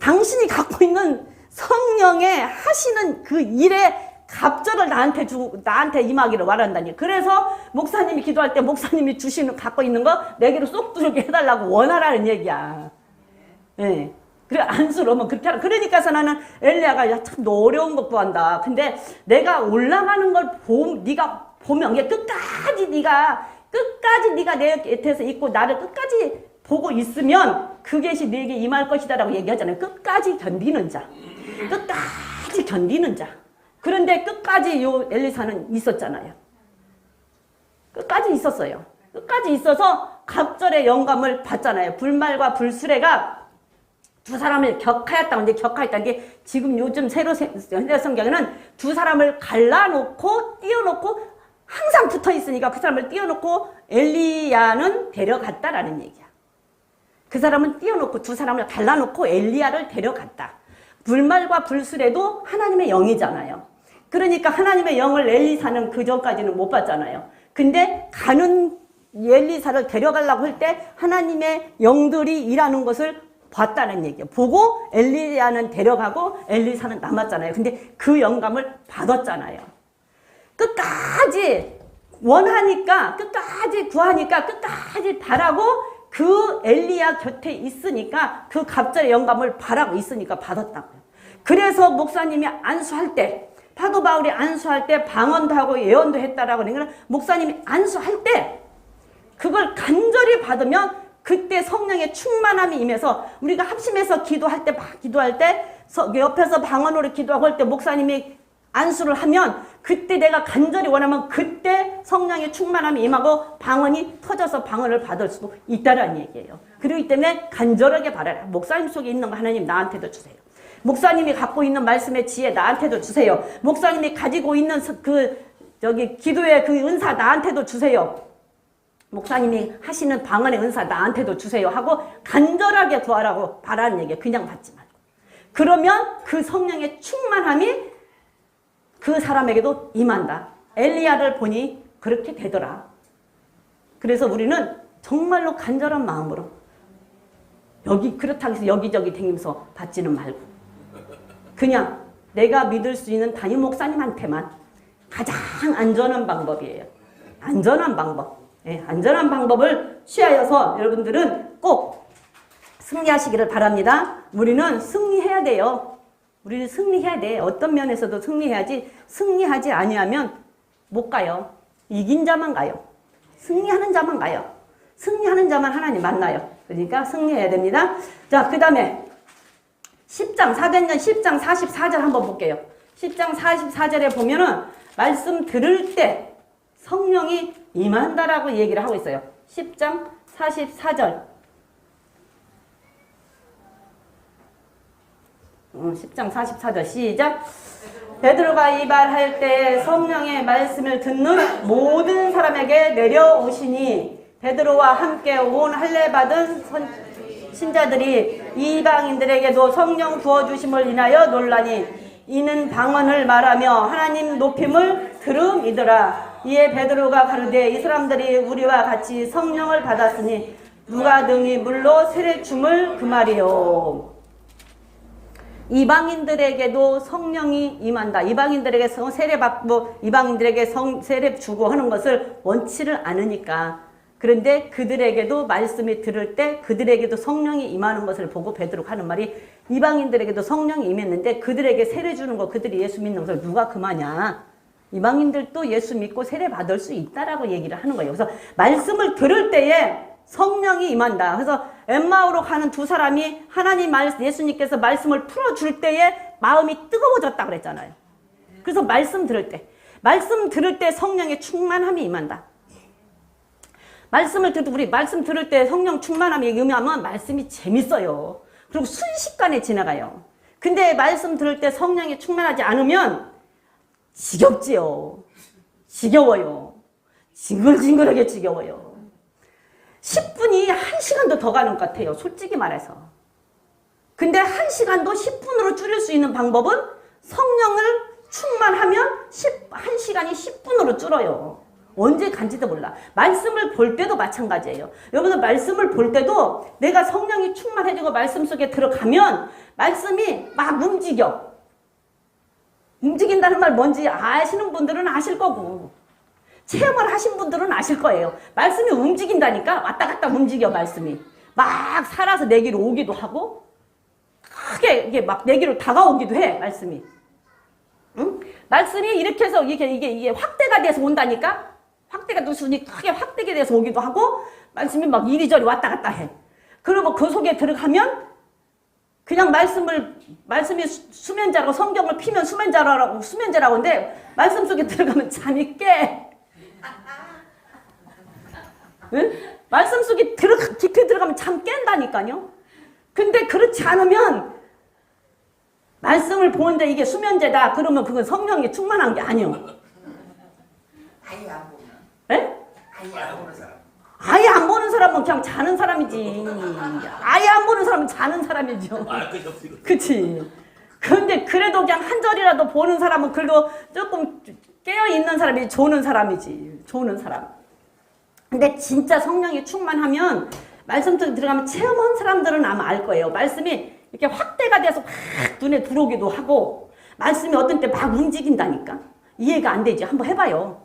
당신이 갖고 있는 성령의 하시는 그 일의 갑절을 나한테 임하기를 원한다니. 그래서 목사님이 기도할 때 목사님이 갖고 있는 거 내게로 쏙 들게 해달라고 원하라는 얘기야. 예. 그래 안수로 뭐 그렇게 하라. 그러니까서 나는 엘리야가 참 어려운 거 구한다. 근데 내가 올라가는 걸 네가 보면 이게 끝까지 네가 내 곁에서 있고 나를 끝까지 보고 있으면 그것이 네게 임할 것이다라고 얘기하잖아요. 끝까지 견디는 자. 끝까지 견디는 자. 그런데 끝까지 요 엘리사는 있었잖아요. 끝까지 있었어요. 끝까지 있어서 갑절의 영감을 받잖아요. 불말과 불수레가 두 사람을 격하였다고. 근데 격하였다는 게 지금 요즘 새로 현대 성경에는 두 사람을 갈라놓고 띄워놓고 항상 붙어 있으니까 그 사람을 띄워놓고 엘리야는 데려갔다라는 얘기야. 그 사람은 띄워놓고 두 사람을 갈라놓고 엘리야를 데려갔다. 불말과 불수레도 하나님의 영이잖아요. 그러니까 하나님의 영을 엘리사는 그 전까지는 못 봤잖아요. 근데 가는 엘리사를 데려가려고 할 때 하나님의 영들이 일하는 것을 봤다는 얘기예요. 보고 엘리야는 데려가고 엘리사는 남았잖아요. 근데 그 영감을 받았잖아요. 끝까지 원하니까, 끝까지 구하니까, 끝까지 바라고 그 엘리야 곁에 있으니까 그 갑절의 영감을 바라고 있으니까 받았다고요. 그래서 목사님이 안수할 때, 사도 바울이 안수할 때 방언도 하고 예언도 했다라고 하는 거는 목사님이 안수할 때 그걸 간절히 받으면 그때 성령의 충만함이 임해서 우리가 합심해서 기도할 때 옆에서 방언으로 기도하고 할 때 목사님이 안수를 하면 그때 내가 간절히 원하면 그때 성령의 충만함이 임하고 방언이 터져서 방언을 받을 수도 있다는 얘기예요. 그렇기 때문에 간절하게 바라라. 목사님 속에 있는 거 하나님 나한테도 주세요. 목사님이 갖고 있는 말씀의 지혜 나한테도 주세요. 목사님이 가지고 있는 기도의 그 은사 나한테도 주세요. 목사님이 하시는 방언의 은사 나한테도 주세요 하고 간절하게 구하라고 바라는 얘기예요. 그냥 받지 말고. 그러면 그 성령의 충만함이 그 사람에게도 임한다. 엘리야를 보니 그렇게 되더라. 그래서 우리는 정말로 간절한 마음으로 그렇다고 해서 여기저기 다니면서 받지는 말고 그냥 내가 믿을 수 있는 담임 목사님한테만 가장 안전한 방법이에요. 안전한 방법. 예, 안전한 방법을 취하여서 여러분들은 꼭 승리하시기를 바랍니다. 우리는 승리해야 돼요. 우리는 승리해야 돼. 어떤 면에서도 승리해야지. 승리하지 아니하면 못 가요. 이긴 자만 가요. 승리하는 자만 가요. 승리하는 자만 하나님 만나요. 그러니까 승리해야 됩니다. 자, 그 다음에 10장, 사도행전 10장 44절 한번 볼게요. 10장 44절에 보면은 말씀 들을 때 성령이 임한다라고 얘기를 하고 있어요. 10장 44절. 10장 44절 시작. 베드로가 이 말할 때 성령의 말씀을 듣는 모든 사람에게 내려오시니 베드로와 함께 온 할례 받은 신자들이 이방인들에게도 성령 부어주심을 인하여 놀라니 이는 방언을 말하며 하나님 높임을 들음이더라. 이에 베드로가 가르되 이 사람들이 우리와 같이 성령을 받았으니 누가 등이 물로 세례 줌을 그 말이요. 이방인들에게도 성령이 임한다. 이방인들에게 세례 받고 이방인들에게 세례 주고 하는 것을 원치를 않으니까. 그런데 그들에게도 말씀이 들을 때 그들에게도 성령이 임하는 것을 보고 베드로가 하는 말이 이방인들에게도 성령이 임했는데 그들에게 세례 주는 거 그들이 예수 믿는 것을 누가 금하냐. 이방인들도 예수 믿고 세례 받을 수 있다라고 얘기를 하는 거예요. 그래서 말씀을 들을 때에 성령이 임한다. 그래서 엠마오로 가는 두 사람이 하나님 예수님께서 말씀을 풀어줄 때에 마음이 뜨거워졌다 그랬잖아요. 그래서 말씀 들을 때 성령의 충만함이 임한다. 우리 말씀 들을 때 성령 충만함이 임하면 말씀이 재밌어요. 그리고 순식간에 지나가요. 근데 말씀 들을 때 성령이 충만하지 않으면 지겹지요. 지겨워요. 징글징글하게 지겨워요. 10분이 1시간도 더 가는 것 같아요. 솔직히 말해서. 근데 1시간도 10분으로 줄일 수 있는 방법은 성령을 충만하면 1시간이 10분으로 줄어요. 언제 간지도 몰라. 말씀을 볼 때도 마찬가지예요. 여러분들 말씀을 볼 때도 내가 성령이 충만해지고 말씀 속에 들어가면 말씀이 막 움직여. 움직인다는 말 뭔지 아시는 분들은 아실 거고 체험을 하신 분들은 아실 거예요. 말씀이 움직인다니까. 왔다 갔다 움직여. 말씀이 막 살아서 내게로 오기도 하고 크게 이게 막 내게로 다가오기도 해. 말씀이. 응? 말씀이 이렇게 해서 이게 확대가 돼서 온다니까. 확대가 눈이 크게 확대게 돼서 오기도 하고 말씀이 막 이리저리 왔다 갔다 해. 그리고 그 속에 들어가면 그냥 말씀이 수면자라고 성경을 피면 수면자라고 하는데 말씀 속에 들어가면 잠이 깨. 응? 말씀 속에 깊이 들어가면 잠 깬다니까요. 근데 그렇지 않으면 말씀을 보는데 이게 수면제다 그러면 그건 성령이 충만한 게 아니요. 아예 안 보면. 에? 아예 안 보는 사람. 아예 안 보는 사람은 그냥 자는 사람이지. 아예 안 보는 사람은 자는 사람이죠. 그치. 근데 그래도 그냥 한 절이라도 보는 사람은 그래도 조금 깨어있는 사람이지. 조는 사람이지. 조는 사람. 근데 진짜 성령이 충만하면 말씀 속에 들어가면 체험한 사람들은 아마 알 거예요. 말씀이 이렇게 확대가 돼서 확 눈에 들어오기도 하고 말씀이 어떤 때 막 움직인다니까. 이해가 안 되지. 한번 해봐요.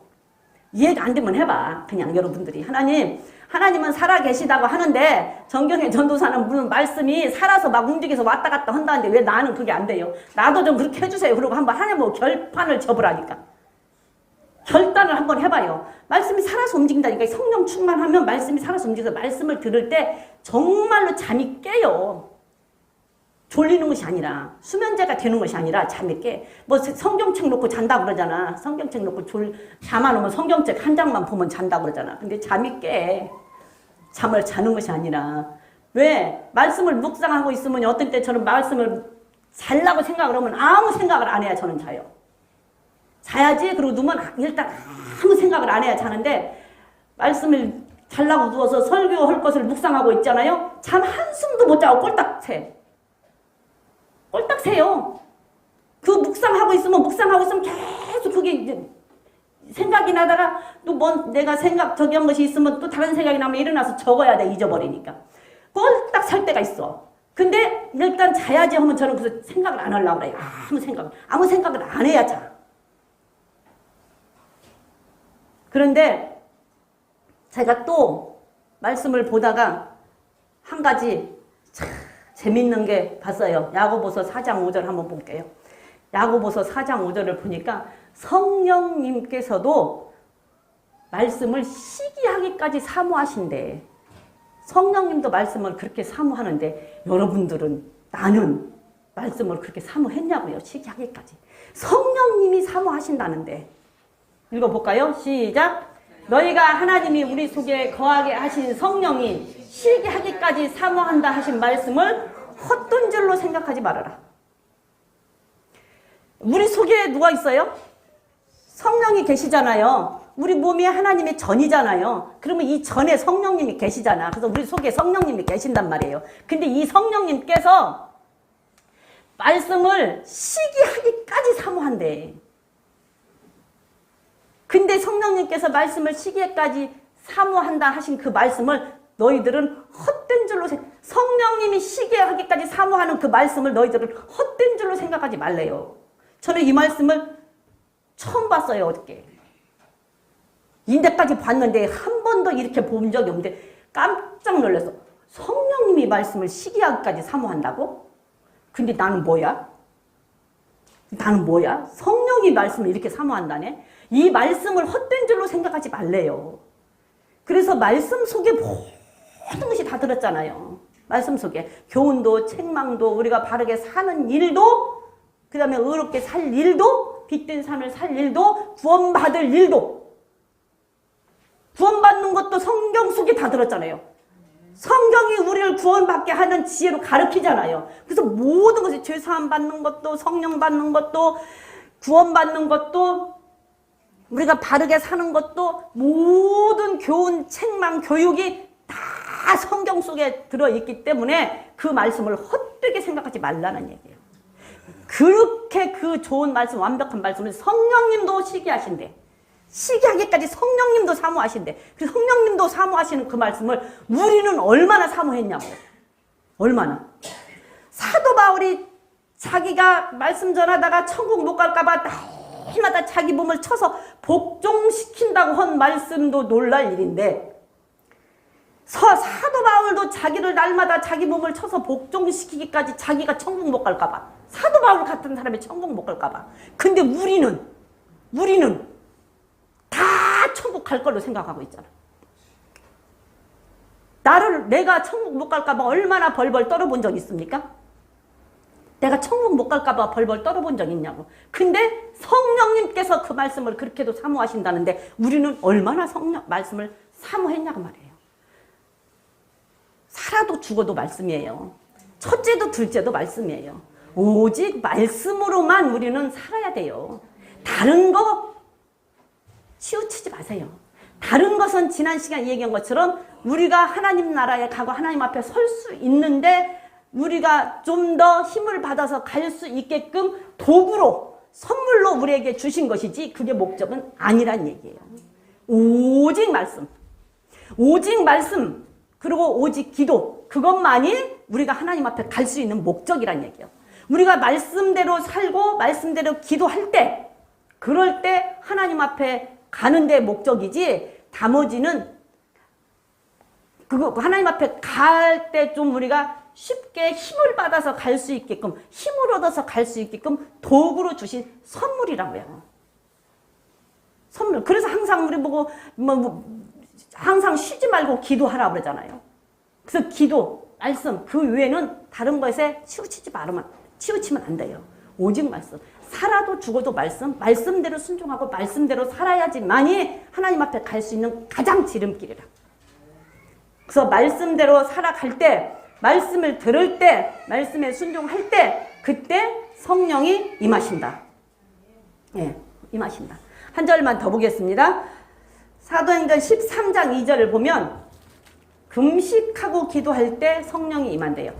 이해가 안 되면 해봐. 그냥 여러분들이. 하나님은 살아 계시다고 하는데 정경의 전도사는 무슨 말씀이 살아서 막 움직여서 왔다 갔다 한다는데 왜 나는 그게 안 돼요? 나도 좀 그렇게 해주세요. 그리고 한번 하나님하고 결판을 접으라니까. 결단을 한번 해봐요. 말씀이 살아서 움직인다니까. 성령 충만하면 말씀이 살아서 움직여서 말씀을 들을 때 정말로 잠이 깨요. 졸리는 것이 아니라 수면제가 되는 것이 아니라 잠이 깨. 뭐 성경책 놓고 잔다고 그러잖아. 성경책 놓고 잠 안 오면 성경책 한 장만 보면 잔다고 그러잖아. 근데 잠이 깨. 잠을 자는 것이 아니라. 왜? 말씀을 묵상하고 있으면 어떤 때 저는 말씀을 자려고 생각을 하면 아무 생각을 안 해야 저는 자요. 자야지. 그리고 누우면 일단 아무 생각을 안 해야 자는데 말씀을 자려고 누워서 설교할 것을 묵상하고 있잖아요. 잠 한숨도 못 자고 꼴딱 새. 꼴딱 새요. 그 묵상하고 있으면 계속 그게 이제 생각이 나다가 또 내가 저기 한 것이 있으면 또 다른 생각이 나면 일어나서 적어야 돼. 잊어버리니까. 꼴딱 살 때가 있어. 근데 일단 자야지 하면 저는 그래서 생각을 안 하려고 그래요. 아무 생각을 안 해야 자. 그런데 제가 또 말씀을 보다가 한 가지 참 재밌는 게 봤어요. 야고보서 4장 5절 한번 볼게요. 야고보서 4장 5절을 보니까 성령님께서도 말씀을 시기하기까지 사모하신대. 성령님도 말씀을 그렇게 사모하는데 여러분들은 나는 말씀을 그렇게 사모했냐고요. 시기하기까지. 성령님이 사모하신다는데. 읽어볼까요? 시작. 너희가 하나님이 우리 속에 거하게 하신 성령이 시기하기까지 사모한다 하신 말씀을 헛된 줄로 생각하지 말아라. 우리 속에 누가 있어요? 성령이 계시잖아요. 우리 몸이 하나님의 전이잖아요. 그러면 이 전에 성령님이 계시잖아. 그래서 우리 속에 성령님이 계신단 말이에요. 근데 이 성령님께서 말씀을 시기하기까지 사모한대. 근데 성령님께서 말씀을 시기까지 사모한다 하신 그 말씀을 너희들은 헛된 줄로 성령님이 시기하기까지 사모하는 그 말씀을 너희들은 헛된 줄로 생각하지 말래요. 저는 이 말씀을 처음 봤어요. 어저께. 인데까지 봤는데 한 번도 이렇게 본 적이 없는데 깜짝 놀랐어. 성령님이 말씀을 시기하기까지 사모한다고? 근데 나는 뭐야? 성령이 말씀을 이렇게 사모한다네? 이 말씀을 헛된 줄로 생각하지 말래요. 그래서 말씀 속에 모든 것이 다 들었잖아요. 말씀 속에 교훈도 책망도 우리가 바르게 사는 일도 그 다음에 의롭게 살 일도 빛된 삶을 살 일도 구원받을 일도 구원받는 것도 성경 속에 다 들었잖아요. 성경이 우리를 구원받게 하는 지혜로 가르치잖아요. 그래서 모든 것이 죄사함 받는 것도 성령 받는 것도 구원받는 것도 우리가 바르게 사는 것도 모든 교훈, 책망, 교육이 다 성경 속에 들어있기 때문에 그 말씀을 헛되게 생각하지 말라는 얘기예요. 그렇게 그 좋은 말씀, 완벽한 말씀을 성령님도 시기하신대. 시기하기까지 성령님도 사모하신대. 그 성령님도 사모하시는 그 말씀을 우리는 얼마나 사모했냐고요. 얼마나. 사도 바울이 자기가 말씀 전하다가 천국 못 갈까봐 날마다 자기 몸을 쳐서 복종시킨다고 한 말씀도 놀랄 일인데 사도 바울도 자기를 날마다 자기 몸을 쳐서 복종시키기까지 자기가 천국 못 갈까봐 사도 바울 같은 사람이 천국 못 갈까봐 근데 우리는 다 천국 갈 걸로 생각하고 있잖아. 내가 천국 못 갈까봐 얼마나 벌벌 떨어본 적 있습니까? 내가 천국 못 갈까봐 벌벌 떨어본 적 있냐고. 근데 성령님께서 그 말씀을 그렇게도 사모하신다는데 우리는 얼마나 성령 말씀을 사모했냐고 말이에요. 살아도 죽어도 말씀이에요. 첫째도 둘째도 말씀이에요. 오직 말씀으로만 우리는 살아야 돼요. 다른 거 치우치지 마세요. 다른 것은 지난 시간 얘기한 것처럼 우리가 하나님 나라에 가고 하나님 앞에 설 수 있는데 우리가 좀 더 힘을 받아서 갈 수 있게끔 도구로 선물로 우리에게 주신 것이지 그게 목적은 아니란 얘기예요. 오직 말씀 그리고 오직 기도 그것만이 우리가 하나님 앞에 갈 수 있는 목적이란 얘기예요. 우리가 말씀대로 살고 말씀대로 기도할 때 그럴 때 하나님 앞에 가는 데 목적이지 나머지는 그거 하나님 앞에 갈 때 좀 우리가 쉽게 힘을 받아서 갈 수 있게끔 힘을 얻어서 갈 수 있게끔 도구로 주신 선물이라고요. 선물. 그래서 항상 우리 보고 항상 쉬지 말고 기도하라 그러잖아요. 그래서 기도, 말씀 그 외에는 다른 것에 치우치면 안 돼요. 오직 말씀. 살아도 죽어도 말씀대로 순종하고 말씀대로 살아야지만이 하나님 앞에 갈 수 있는 가장 지름길이라. 그래서 말씀대로 살아갈 때, 말씀을 들을 때, 말씀에 순종할 때, 그때 성령이 임하신다. 예, 임하신다. 한 절만 더 보겠습니다. 사도행전 13장 2절을 보면 금식하고 기도할 때 성령이 임한대요.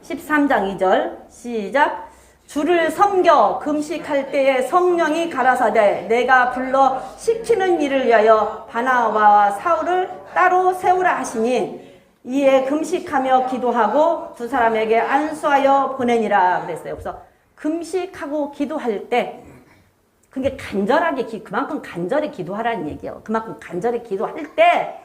13장 2절 시작. 주를 섬겨 금식할 때에 성령이 가라사대 내가 불러 시키는 일을 위하여 바나바와 사울을 따로 세우라 하시니 이에 금식하며 기도하고 두 사람에게 안수하여 보내니라 그랬어요. 그래서 금식하고 기도할 때 그게 그만큼 간절히 기도하라는 얘기예요. 그만큼 간절히 기도할 때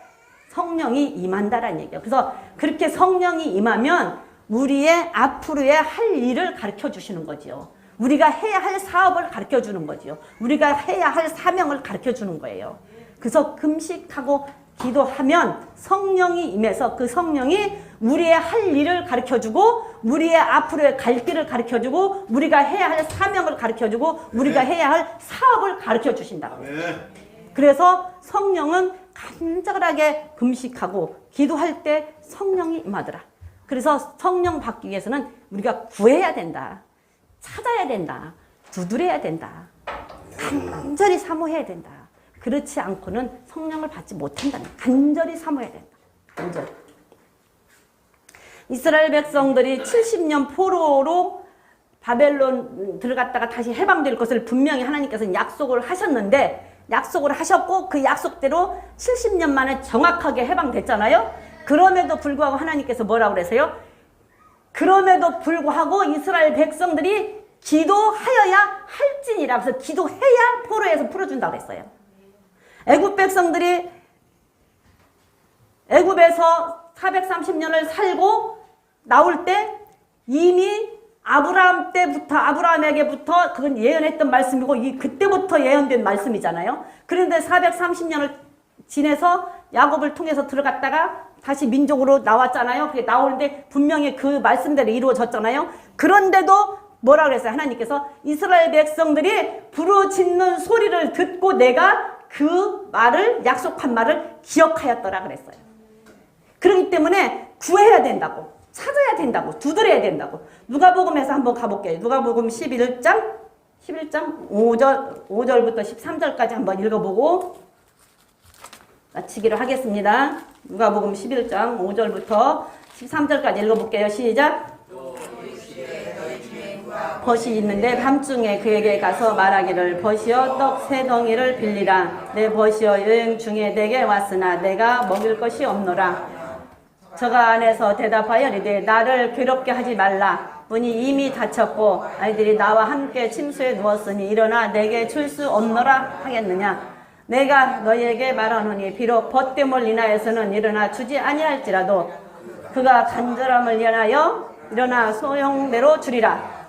성령이 임한다라는 얘기예요. 그래서 그렇게 성령이 임하면 우리의 앞으로의 할 일을 가르쳐 주시는 거지요. 우리가 해야 할 사업을 가르쳐 주는 거지요. 우리가 해야 할 사명을 가르쳐 주는 거예요. 그래서 금식하고 기도하면 성령이 임해서 그 성령이 우리의 할 일을 가르쳐주고 우리의 앞으로의 갈 길을 가르쳐주고 우리가 해야 할 사명을 가르쳐주고 우리가 해야 할 사업을 가르쳐주신다고. 그래서 성령은 간절하게 금식하고 기도할 때 성령이 임하더라. 그래서 성령 받기 위해서는 우리가 구해야 된다. 찾아야 된다. 두드려야 된다. 간절히 사모해야 된다. 그렇지 않고는 성령을 받지 못한다. 간절히 사모해야 된다. 간절히. 이스라엘 백성들이 70년 포로로 바벨론 들어갔다가 다시 해방될 것을 분명히 하나님께서는 약속을 하셨는데 약속을 하셨고 그 약속대로 70년 만에 정확하게 해방됐잖아요. 그럼에도 불구하고 하나님께서 뭐라고 그러세요? 그럼에도 불구하고 이스라엘 백성들이 기도하여야 할지니라. 그래서 기도해야 포로에서 풀어준다고 했어요. 애굽 백성들이 애굽에서 430년을 살고 나올 때 이미 아브라함에게부터 그건 예언했던 말씀이고 그때부터 예언된 말씀이잖아요. 그런데 430년을 지내서 야곱을 통해서 들어갔다가 다시 민족으로 나왔잖아요. 그게 나오는데 분명히 그 말씀대로 이루어졌잖아요. 그런데도 뭐라 그랬어요? 하나님께서 이스라엘 백성들이 부르짖는 소리를 듣고 내가 그 말을 약속한 말을 기억하였더라 그랬어요. 그렇기 때문에 구해야 된다고, 찾아야 된다고, 두드려야 된다고. 누가복음에서 한번 가볼게요. 누가복음 11장 5절부터 13절까지 한번 읽어보고 마치기로 하겠습니다. 누가복음 11장 5절부터 13절까지 읽어볼게요. 시작. 벗이 있는데 밤중에 그에게 가서 말하기를 벗이여 떡 세 덩이를 빌리라. 내 벗이여 여행 중에 내게 왔으나 내가 먹일 것이 없노라. 저가 안에서 대답하여 이르되 나를 괴롭게 하지 말라. 문이 이미 닫혔고 아이들이 나와 함께 침소에 누웠으니 일어나 내게 줄 수 없노라 하겠느냐. 내가 너희에게 말하노니 비록 벗됨을 인하여서는 일어나 주지 아니할지라도 그가 간절함을 인하여 일어나 소용대로 주리라.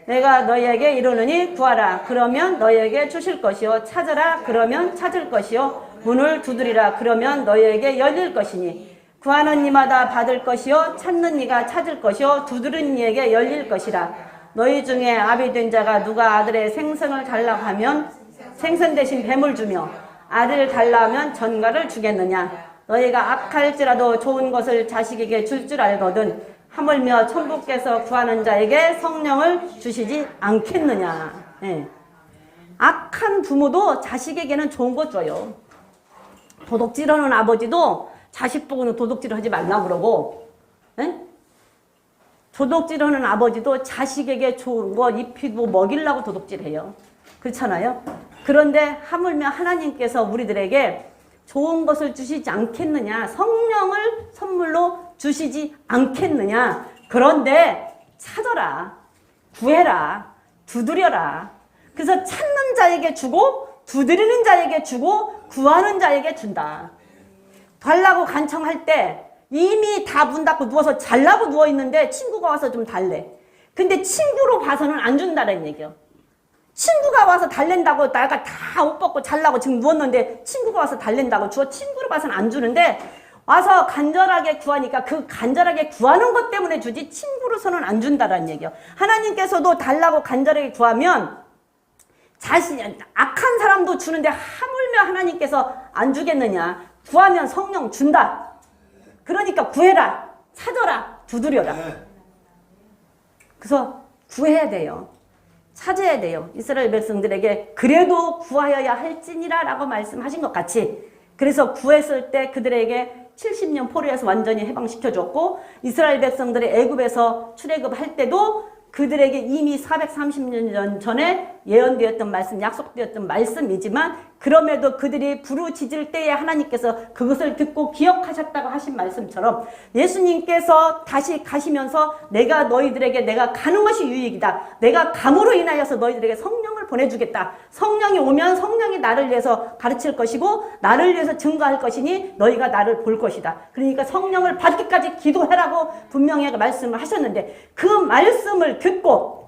내가 너희에게 이르노니 구하라. 그러면 너희에게 주실 것이요. 찾으라. 그러면 찾을 것이요. 문을 두드리라. 그러면 너희에게 열릴 것이니 구하는 이마다 받을 것이요. 찾는 이가 찾을 것이요. 두드리는 이에게 열릴 것이라. 너희 중에 아비 된 자가 누가 아들의 생선을 달라고 하면 생선 대신 뱀을 주며 아들 달라 하면 전갈을 주겠느냐. 너희가 악할지라도 좋은 것을 자식에게 줄 줄 알거든 하물며 천부께서 구하는 자에게 성령을 주시지 않겠느냐. 예. 악한 부모도 자식에게는 좋은 거 줘요. 도둑질하는 아버지도 자식 보고는 도둑질을 하지 말라고 그러고, 예? 도둑질하는 아버지도 자식에게 좋은 거 입히고 먹이려고 도둑질해요. 그렇잖아요. 그런데 하물며 하나님께서 우리들에게 좋은 것을 주시지 않겠느냐. 성령을 선물로 주시지 않겠느냐. 그런데 찾아라, 구해라, 두드려라. 그래서 찾는 자에게 주고 두드리는 자에게 주고 구하는 자에게 준다. 달라고 간청할 때 이미 다 문 닫고 누워서 잘라고 누워있는데 친구가 와서 좀 달래. 근데 친구로 봐서는 안 준다는 얘기요. 친구가 와서 달랜다고 내가 다 옷 벗고 잘라고 지금 누웠는데 친구가 와서 달랜다고 주어 친구로 봐서는 안 주는데 와서 간절하게 구하니까 그 간절하게 구하는 것 때문에 주지 친구로서는 안 준다라는 얘기요. 하나님께서도 달라고 간절하게 구하면 악한 사람도 주는데 하물며 하나님께서 안 주겠느냐. 구하면 성령 준다. 그러니까 구해라, 찾아라, 두드려라. 그래서 구해야 돼요. 찾아야 돼요. 이스라엘 백성들에게 그래도 구하여야 할지니라 라고 말씀하신 것 같이. 그래서 구했을 때 그들에게 70년 포로에서 완전히 해방시켜줬고 이스라엘 백성들이 애굽에서 출애굽할 때도 그들에게 이미 430년 전에 예언되었던 말씀, 약속되었던 말씀이지만 그럼에도 그들이 부르짖을 때에 하나님께서 그것을 듣고 기억하셨다고 하신 말씀처럼 예수님께서 다시 가시면서 내가 너희들에게 내가 가는 것이 유익이다. 내가 감으로 인하여서 너희들에게 성령을 보내주겠다. 성령이 오면 성령이 나를 위해서 가르칠 것이고 나를 위해서 증거할 것이니 너희가 나를 볼 것이다. 그러니까 성령을 받기까지 기도해라고 분명히 말씀을 하셨는데 그 말씀을 듣고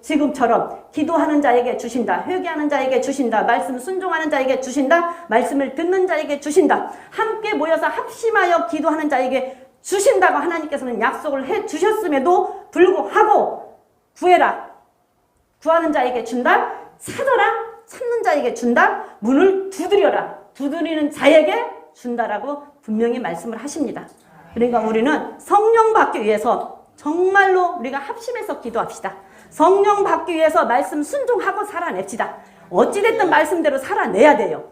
지금처럼 기도하는 자에게 주신다. 회개하는 자에게 주신다. 말씀 순종하는 자에게 주신다. 말씀을 듣는 자에게 주신다. 함께 모여서 합심하여 기도하는 자에게 주신다고 하나님께서는 약속을 해 주셨음에도 불구하고 구해라. 구하는 자에게 준다. 찾아라. 찾는 자에게 준다. 문을 두드려라. 두드리는 자에게 준다라고 분명히 말씀을 하십니다. 그러니까 우리는 성령 받기 위해서 정말로 우리가 합심해서 기도합시다. 성령 받기 위해서 말씀 순종하고 살아냅시다. 어찌됐든 말씀대로 살아내야 돼요.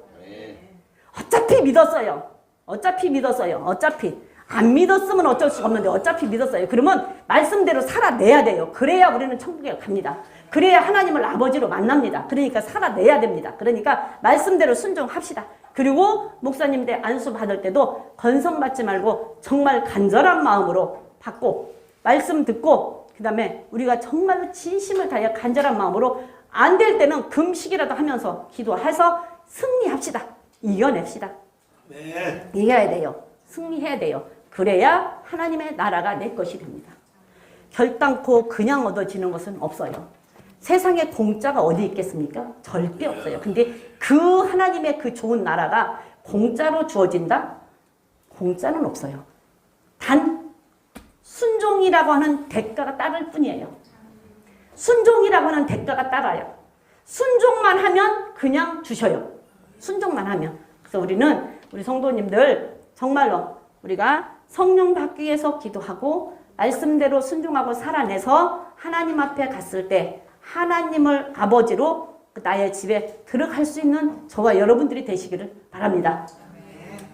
어차피 믿었어요. 어차피 안 믿었으면 어쩔 수가 없는데 어차피 믿었어요. 그러면 말씀대로 살아내야 돼요. 그래야 우리는 천국에 갑니다. 그래야 하나님을 아버지로 만납니다. 그러니까 살아내야 됩니다. 그러니까 말씀대로 순종합시다. 그리고 목사님들 안수 받을 때도 건성받지 말고 정말 간절한 마음으로 받고 말씀 듣고 그 다음에 우리가 정말로 진심을 다해 간절한 마음으로 안 될 때는 금식이라도 하면서 기도해서 승리합시다. 이겨냅시다. 네. 이겨야 돼요. 승리해야 돼요. 그래야 하나님의 나라가 내 것이 됩니다. 결단코 그냥 얻어지는 것은 없어요. 세상에 공짜가 어디 있겠습니까? 절대 없어요. 근데 그 하나님의 그 좋은 나라가 공짜로 주어진다? 공짜는 없어요. 단 순종이라고 하는 대가가 따를 뿐이에요. 순종이라고 하는 대가가 따라요. 순종만 하면 그냥 주셔요. 순종만 하면. 그래서 우리는 우리 성도님들 정말로 우리가 성령 받기 위해서 기도하고 말씀대로 순종하고 살아내서 하나님 앞에 갔을 때 하나님을 아버지로 나의 집에 들어갈 수 있는 저와 여러분들이 되시기를 바랍니다.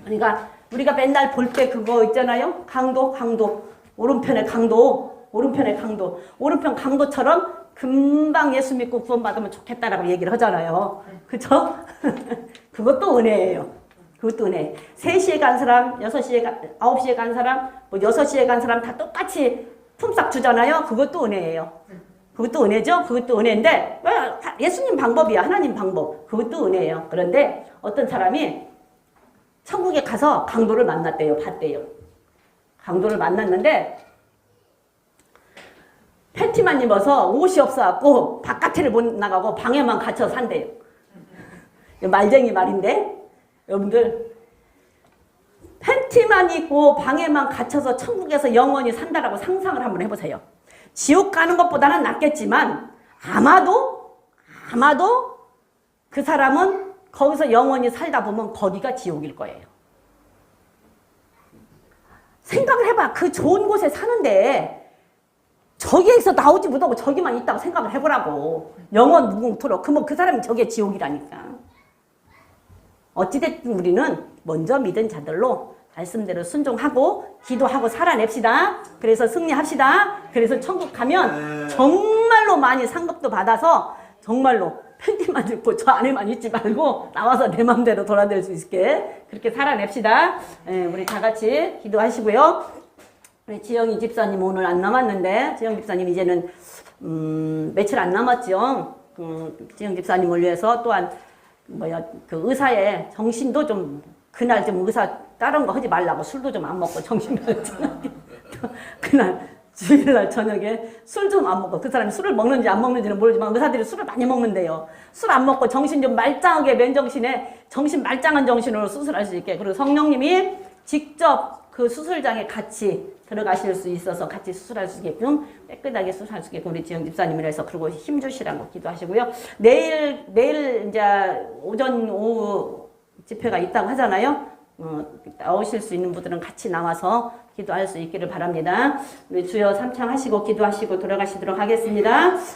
그러니까 우리가 맨날 볼 때 그거 있잖아요. 강도. 오른편의 강도처럼 금방 예수 믿고 구원받으면 좋겠다라고 얘기를 하잖아요. 그쵸? 그것도 은혜예요. 그것도 은혜. 3시에 간 사람, 9시에 간 사람, 6시에 간 사람 다 똑같이 품삯 주잖아요. 그것도 은혜예요. 그것도 은혜죠? 그것도 은혜인데, 예수님 방법이야. 하나님 방법. 그것도 은혜예요. 그런데 어떤 사람이 천국에 가서 강도를 만났대요. 봤대요. 강도를 만났는데, 팬티만 입어서 옷이 없어갖고 바깥에를 못 나가고 방에만 갇혀 산대요. 말쟁이 말인데, 여러분들, 팬티만 입고 방에만 갇혀서 천국에서 영원히 산다라고 상상을 한번 해보세요. 지옥 가는 것보다는 낫겠지만 아마도 그 사람은 거기서 영원히 살다 보면 거기가 지옥일 거예요. 생각을 해봐. 그 좋은 곳에 사는데 저기에서 나오지 못하고 저기만 있다고 생각을 해보라고. 영원 무궁토록. 그러면 그 사람이 저게 지옥이라니까. 어찌됐든 우리는 먼저 믿은 자들로 말씀대로 순종하고 기도하고 살아냅시다. 그래서 승리합시다. 그래서 천국 가면 정말로 많이 상급도 받아서 정말로 팬티만 입고 저 안에만 있지 말고 나와서 내 맘대로 돌아다닐 수 있게 그렇게 살아냅시다. 우리 다 같이 기도하시고요. 우리 지영이 집사님 오늘 안 남았는데 지영 집사님 이제는 며칠 안 남았죠. 지영 집사님을 위해서 또한 그 의사의 정신도 좀 그날 좀 의사 다른 거 하지 말라고 술도 좀 안 먹고 정신을 그날 주일날 저녁에 술 좀 안 먹고 그 사람이 술을 먹는지 안 먹는지는 모르지만 의사들이 술을 많이 먹는데요. 술 안 먹고 정신 좀 말짱하게 맨정신에 정신 말짱한 정신으로 수술할 수 있게 그리고 성령님이 직접 그 수술장에 같이 들어가실 수 있어서 같이 수술할 수 있게끔 깨끗하게 수술할 수 있게끔 우리 지영 집사님을 해서 그리고 힘주시라고 기도하시고요. 내일 이제 오전 오후 집회가 있다고 하잖아요. 나오실 수 있는 분들은 같이 나와서 기도할 수 있기를 바랍니다. 우리 주여 삼창하시고 기도하시고 돌아가시도록 하겠습니다.